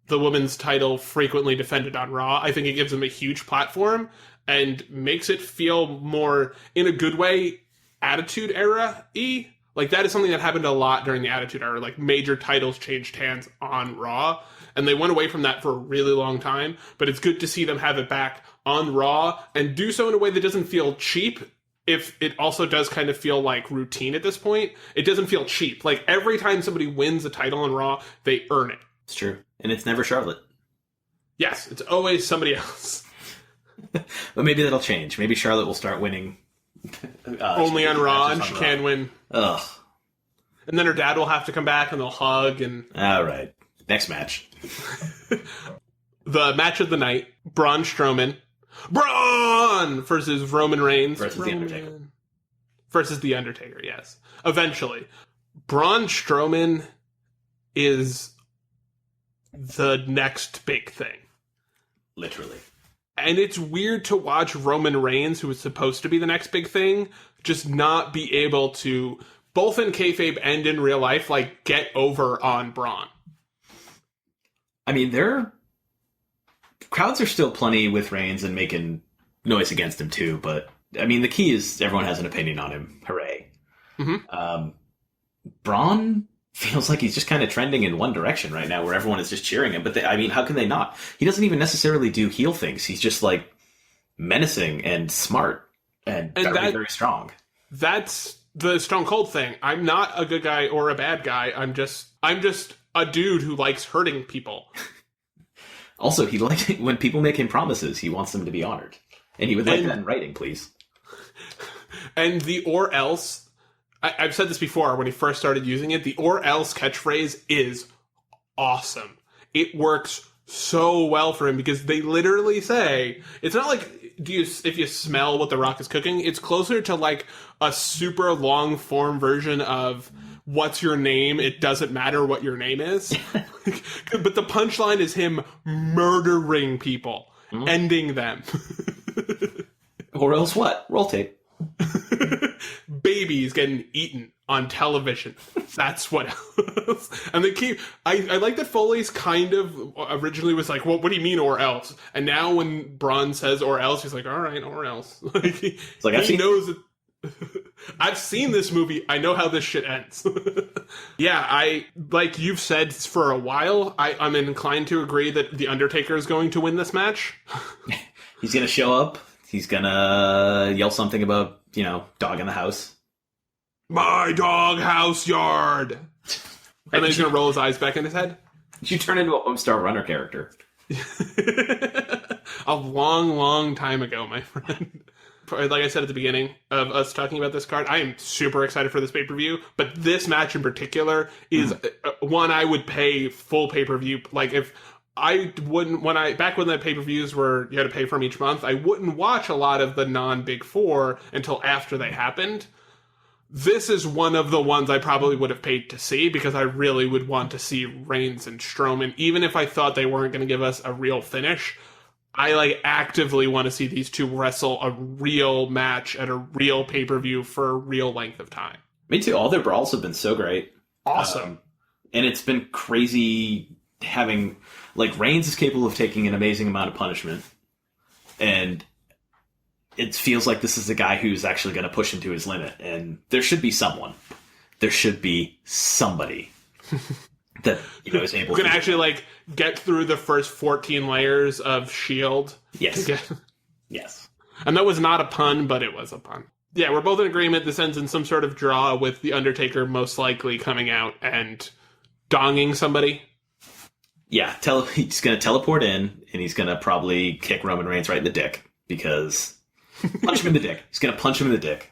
the women's title frequently defended on Raw. I think it gives them a huge platform and makes it feel more, in a good way, Attitude Era-y. Like, that is something that happened a lot during the Attitude Era. Like, major titles changed hands on Raw, and they went away from that for a really long time. But it's good to see them have it back on Raw and do so in a way that doesn't feel cheap. If it also does kind of feel like routine at this point, it doesn't feel cheap. Like, every time somebody wins a title on Raw, they earn it. It's true. And it's never Charlotte. Yes, it's always somebody else. But maybe that'll change. Maybe Charlotte will start winning. Only on Raw, and she can win. Ugh. And then her dad will have to come back, and they'll hug. And all right. Next match. The match of the night, Braun Strowman. Braun versus Roman Reigns. Versus The Undertaker. Versus The Undertaker, yes. Eventually. Braun Strowman is the next big thing. Literally. And it's weird to watch Roman Reigns, who was supposed to be the next big thing, just not be able to, both in kayfabe and in real life, like, get over on Braun. I mean, crowds are still plenty with Reigns and making noise against him too, but I mean, the key is everyone has an opinion on him. Hooray. Mm-hmm. Braun feels like he's just kind of trending in one direction right now, where everyone is just cheering him. But I mean, how can they not? He doesn't even necessarily do heel things. He's just like menacing and smart and very, very strong. That's the Stone Cold thing. I'm not a good guy or a bad guy. I'm just a dude who likes hurting people. Also, he likes when people make him promises, he wants them to be honored. And he would like that in writing, please. And the or else, I've said this before when he first started using it, the or else catchphrase is awesome. It works so well for him because they literally say, it's not like, if you smell what The Rock is cooking, it's closer to like a super long form version of what's your name? It doesn't matter what your name is. But the punchline is him murdering people, ending them. Or else what? Roll tape. Babies getting eaten on television. That's what else. And they keep... I like that Foley's kind of originally was like, well, what do you mean or else? And now when Braun says or else, he's like, all right, or else. Like, he knows that... I've seen this movie. I know how this shit ends. Yeah, like you've said for a while, I'm inclined to agree that The Undertaker is going to win this match. He's going to show up. He's going to yell something about, dog in the house. My dog house yard. And then he's going to roll his eyes back in his head. You turn into a Homestar Runner character. A long, long time ago, my friend. Like I said at the beginning of us talking about this card, I am super excited for this pay-per-view, but this match in particular is one I would pay full pay-per-view. Like, if I wouldn't, back when the pay-per-views were, you had to pay for them each month, I wouldn't watch a lot of the non-Big Four until after they happened. This is one of the ones I probably would have paid to see, because I really would want to see Reigns and Strowman, even if I thought they weren't going to give us a real finish. I actively want to see these two wrestle a real match at a real pay-per-view for a real length of time. Me too. All their brawls have been so great. Awesome. And it's been crazy having... Reigns is capable of taking an amazing amount of punishment. And it feels like this is the guy who's actually going to push him to his limit. And there should be someone. There should be somebody that is able to... Who can actually, get through the first 14 layers of S.H.I.E.L.D. Yes. Yes. And that was not a pun, but it was a pun. Yeah, we're both in agreement. This ends in some sort of draw, with The Undertaker most likely coming out and donging somebody. Yeah, he's going to teleport in, and he's going to probably kick Roman Reigns right in the dick, because... Punch him in the dick. He's going to punch him in the dick.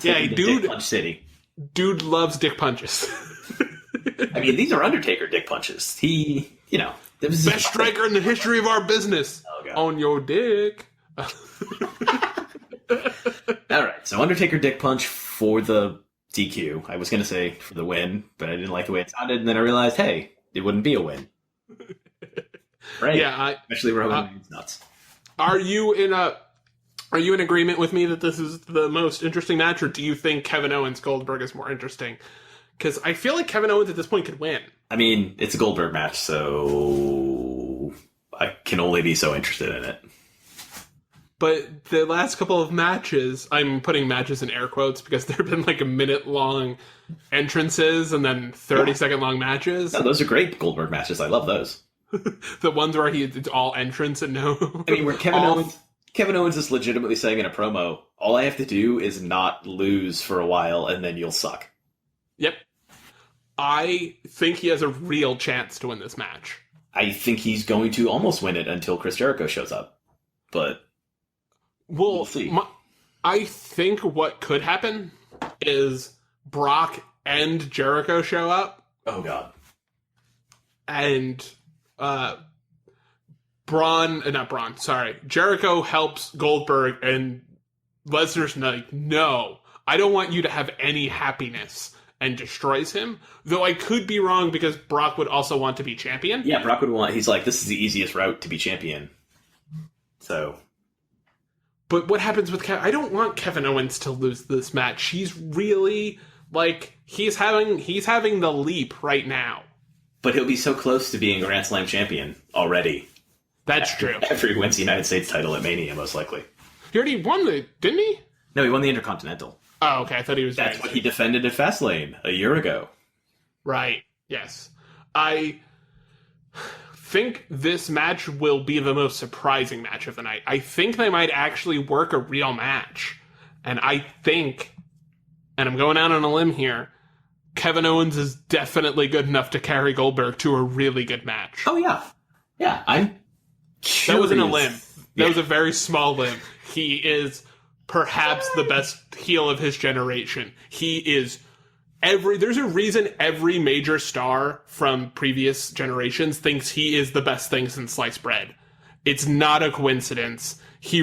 Yeah, dude... Dick Punch City. Dude loves dick punches. I mean, these are Undertaker dick punches. He, best striker in the history of our business. Oh, God. On your dick. All right, so Undertaker dick punch for the DQ. I was going to say for the win, but I didn't like the way it sounded, and then I realized, hey, it wouldn't be a win. Right? Yeah, especially Roman Reigns nuts. Are you in a Are you in agreement with me that this is the most interesting match, or do you think Kevin Owens Goldberg is more interesting? Because I feel like Kevin Owens at this point could win. I mean, it's a Goldberg match, so I can only be so interested in it. But the last couple of matches, I'm putting matches in air quotes because there have been like a minute-long entrances and then 30-second long matches. No, those are great Goldberg matches. I love those. The ones where it's all entrance and no... I mean, where Kevin Owens is legitimately saying in a promo, all I have to do is not lose for a while and then you'll suck. Yep. I think he has a real chance to win this match. I think he's going to almost win it until Chris Jericho shows up. But we'll see. I think what could happen is Brock and Jericho show up. Oh, God. And Jericho helps Goldberg, and Lesnar's like, no, I don't want you to have any happiness, and destroys him. Though I could be wrong because Brock would also want to be champion. Yeah, Brock would want, he's like, this is the easiest route to be champion. So. But what happens with Kevin? I don't want Kevin Owens to lose this match. He's really, like, he's having the leap right now. But he'll be so close to being Grand Slam champion already. That's true. After he wins the United States title at Mania, most likely. He already won didn't he? No, he won the Intercontinental. Oh, okay. I thought he was... That's what he defended at Fastlane a year ago. Right. Yes. I think this match will be the most surprising match of the night. I think they might actually work a real match. And I think, and I'm going out on a limb here, Kevin Owens is definitely good enough to carry Goldberg to a really good match. Oh, yeah. Yeah, I'm curious. That wasn't a limb. That was a very small limb. He is perhaps the best heel of his generation. He is there's a reason every major star from previous generations thinks he is the best thing since sliced bread. It's not a coincidence. He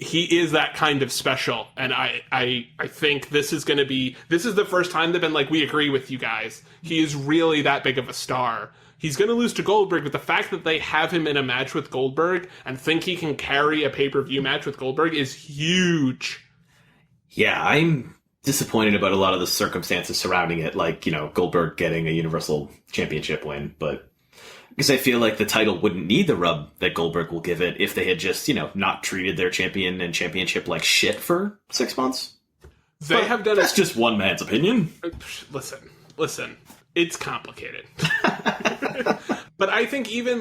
is that kind of special. And I think this is the first time they've been like, we agree with you guys. He is really that big of a star. He's going to lose to Goldberg, but the fact that they have him in a match with Goldberg and think he can carry a pay-per-view match with Goldberg is huge. Yeah, I'm disappointed about a lot of the circumstances surrounding it, like, Goldberg getting a Universal Championship win, but because I feel like the title wouldn't need the rub that Goldberg will give it if they had just, not treated their champion and championship like shit for 6 months. That's just one man's opinion. Listen. It's complicated. But I think even,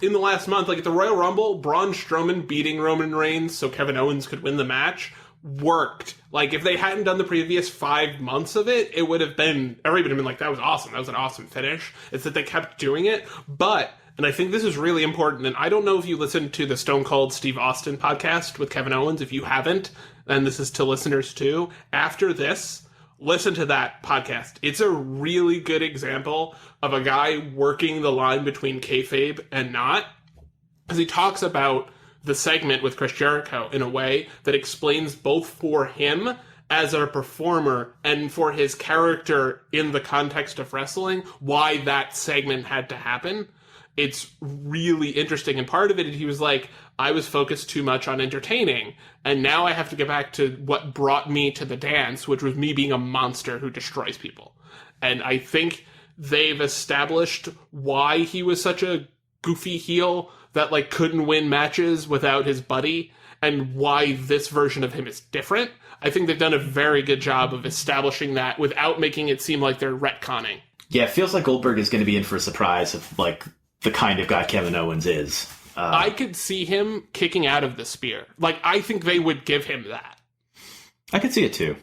in the last month, at the Royal Rumble, Braun Strowman beating Roman Reigns so Kevin Owens could win the match worked. If they hadn't done the previous 5 months of it, it would have been, everybody would have been like, that was awesome. That was an awesome finish. It's that they kept doing it. But, and I think this is really important, and I don't know if you listened to the Stone Cold Steve Austin podcast with Kevin Owens. If you haven't, and this is to listeners too, after this, listen to that podcast. It's a really good example of a guy working the line between kayfabe and not. Because he talks about the segment with Chris Jericho in a way that explains both for him as a performer and for his character in the context of wrestling why that segment had to happen. It's really interesting. And part of it, he was like, I was focused too much on entertaining, and now I have to get back to what brought me to the dance, which was me being a monster who destroys people. And I think they've established why he was such a goofy heel that couldn't win matches without his buddy, and why this version of him is different. I think they've done a very good job of establishing that without making it seem like they're retconning. Yeah, it feels like Goldberg is going to be in for a surprise of the kind of guy Kevin Owens is. I could see him kicking out of the spear. I think they would give him that. I could see it too.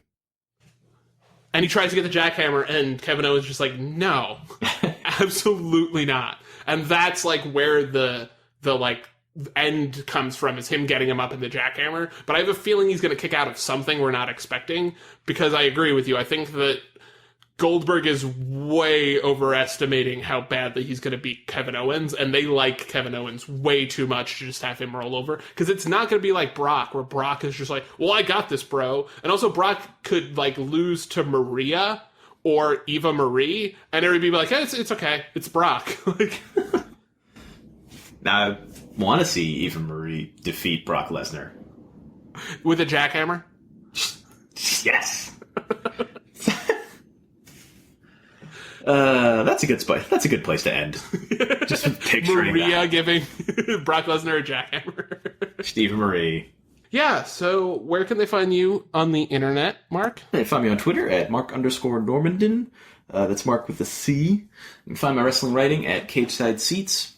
And he tries to get the jackhammer, and Kevin Owens is just like, no, absolutely not. And that's where the end comes from, is him getting him up in the jackhammer. But I have a feeling he's going to kick out of something we're not expecting, because I agree with you. I think that Goldberg is way overestimating how badly he's going to beat Kevin Owens, and they like Kevin Owens way too much to just have him roll over. Because it's not going to be like Brock, where Brock is just like, well, I got this, bro. And also Brock could lose to Maria or Eva Marie, and everybody be like, hey, it's okay. It's Brock. Now, I want to see Eva Marie defeat Brock Lesnar. With a jackhammer? Yes. That's a good spot. That's a good place to end. Just picturing Maria that. giving Brock Lesnar a jackhammer. Steve and Marie. Yeah, so where can they find you on the internet, Mark? You can find me on Twitter at Mark_Normandin. That's Mark with a C. You can find my wrestling writing at Cageside Seats.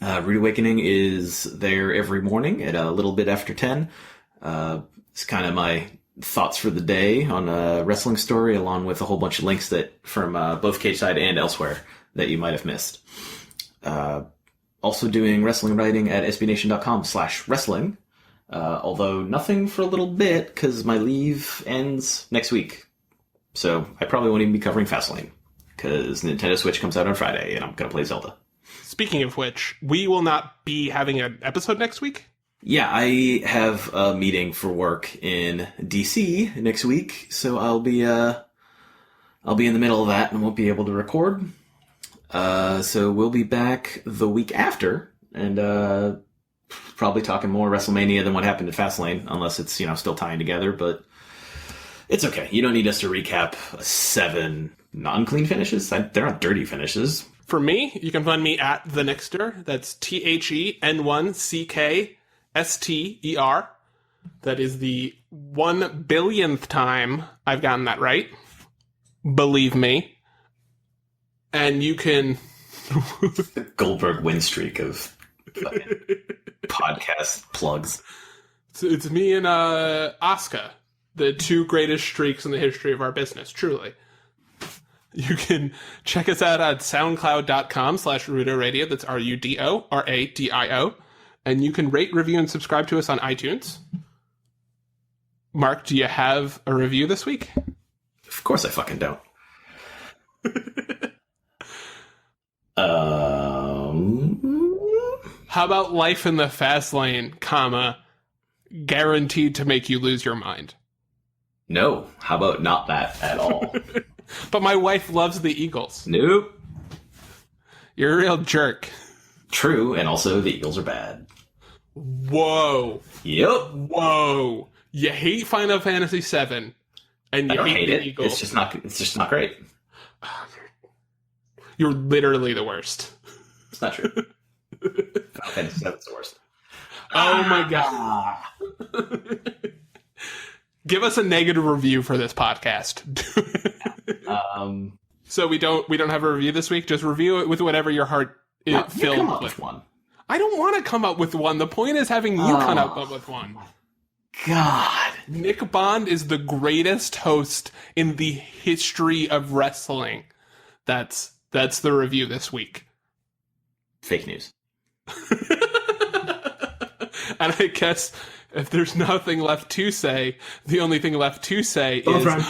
Rude Awakening is there every morning at a little bit after 10. It's kind of my thoughts for the day on a wrestling story, along with a whole bunch of links that from both Cageside and elsewhere that you might have missed. Also doing wrestling writing at sbnation.com/wrestling. Although nothing for a little bit, because my leave ends next week. So I probably won't even be covering Fastlane, because Nintendo Switch comes out on Friday, and I'm going to play Zelda. Speaking of which, we will not be having an episode next week? Yeah, I have a meeting for work in DC next week, so I'll be in the middle of that and won't be able to record. So we'll be back the week after, and probably talking more WrestleMania than what happened at Fastlane, unless it's still tying together. But it's okay. You don't need us to recap 7 non-clean finishes. They're not dirty finishes. For me, you can find me at the Nixter. That's THEN1CKSTER. That is the 1 billionth time I've gotten that right. Believe me. And you can... The Goldberg win streak of podcast plugs. It's me and Asuka, the 2 greatest streaks in the history of our business, truly. You can check us out at soundcloud.com/Rudo Radio. That's RUDORADIO. And you can rate, review, and subscribe to us on iTunes. Mark, do you have a review this week? Of course I fucking don't. How about Life in the Fast Lane, guaranteed to make you lose your mind? No. How about not that at all? But my wife loves the Eagles. Nope. You're a real jerk. True, and also the Eagles are bad. Whoa. Yep. Whoa. You hate Final Fantasy VII, and you hate the Eagles. It's just not great. You're literally the worst. It's not true. Final Fantasy VII's the worst. Oh my god. Give us a negative review for this podcast. So we don't have a review this week. Just review it with whatever your heart is filled come up with. One. I don't want to come up with one. The point is having you come up with one. God. Nick Bond is the greatest host in the history of wrestling. That's the review this week. Fake news. And I guess if there's nothing left to say, the only thing left to say is...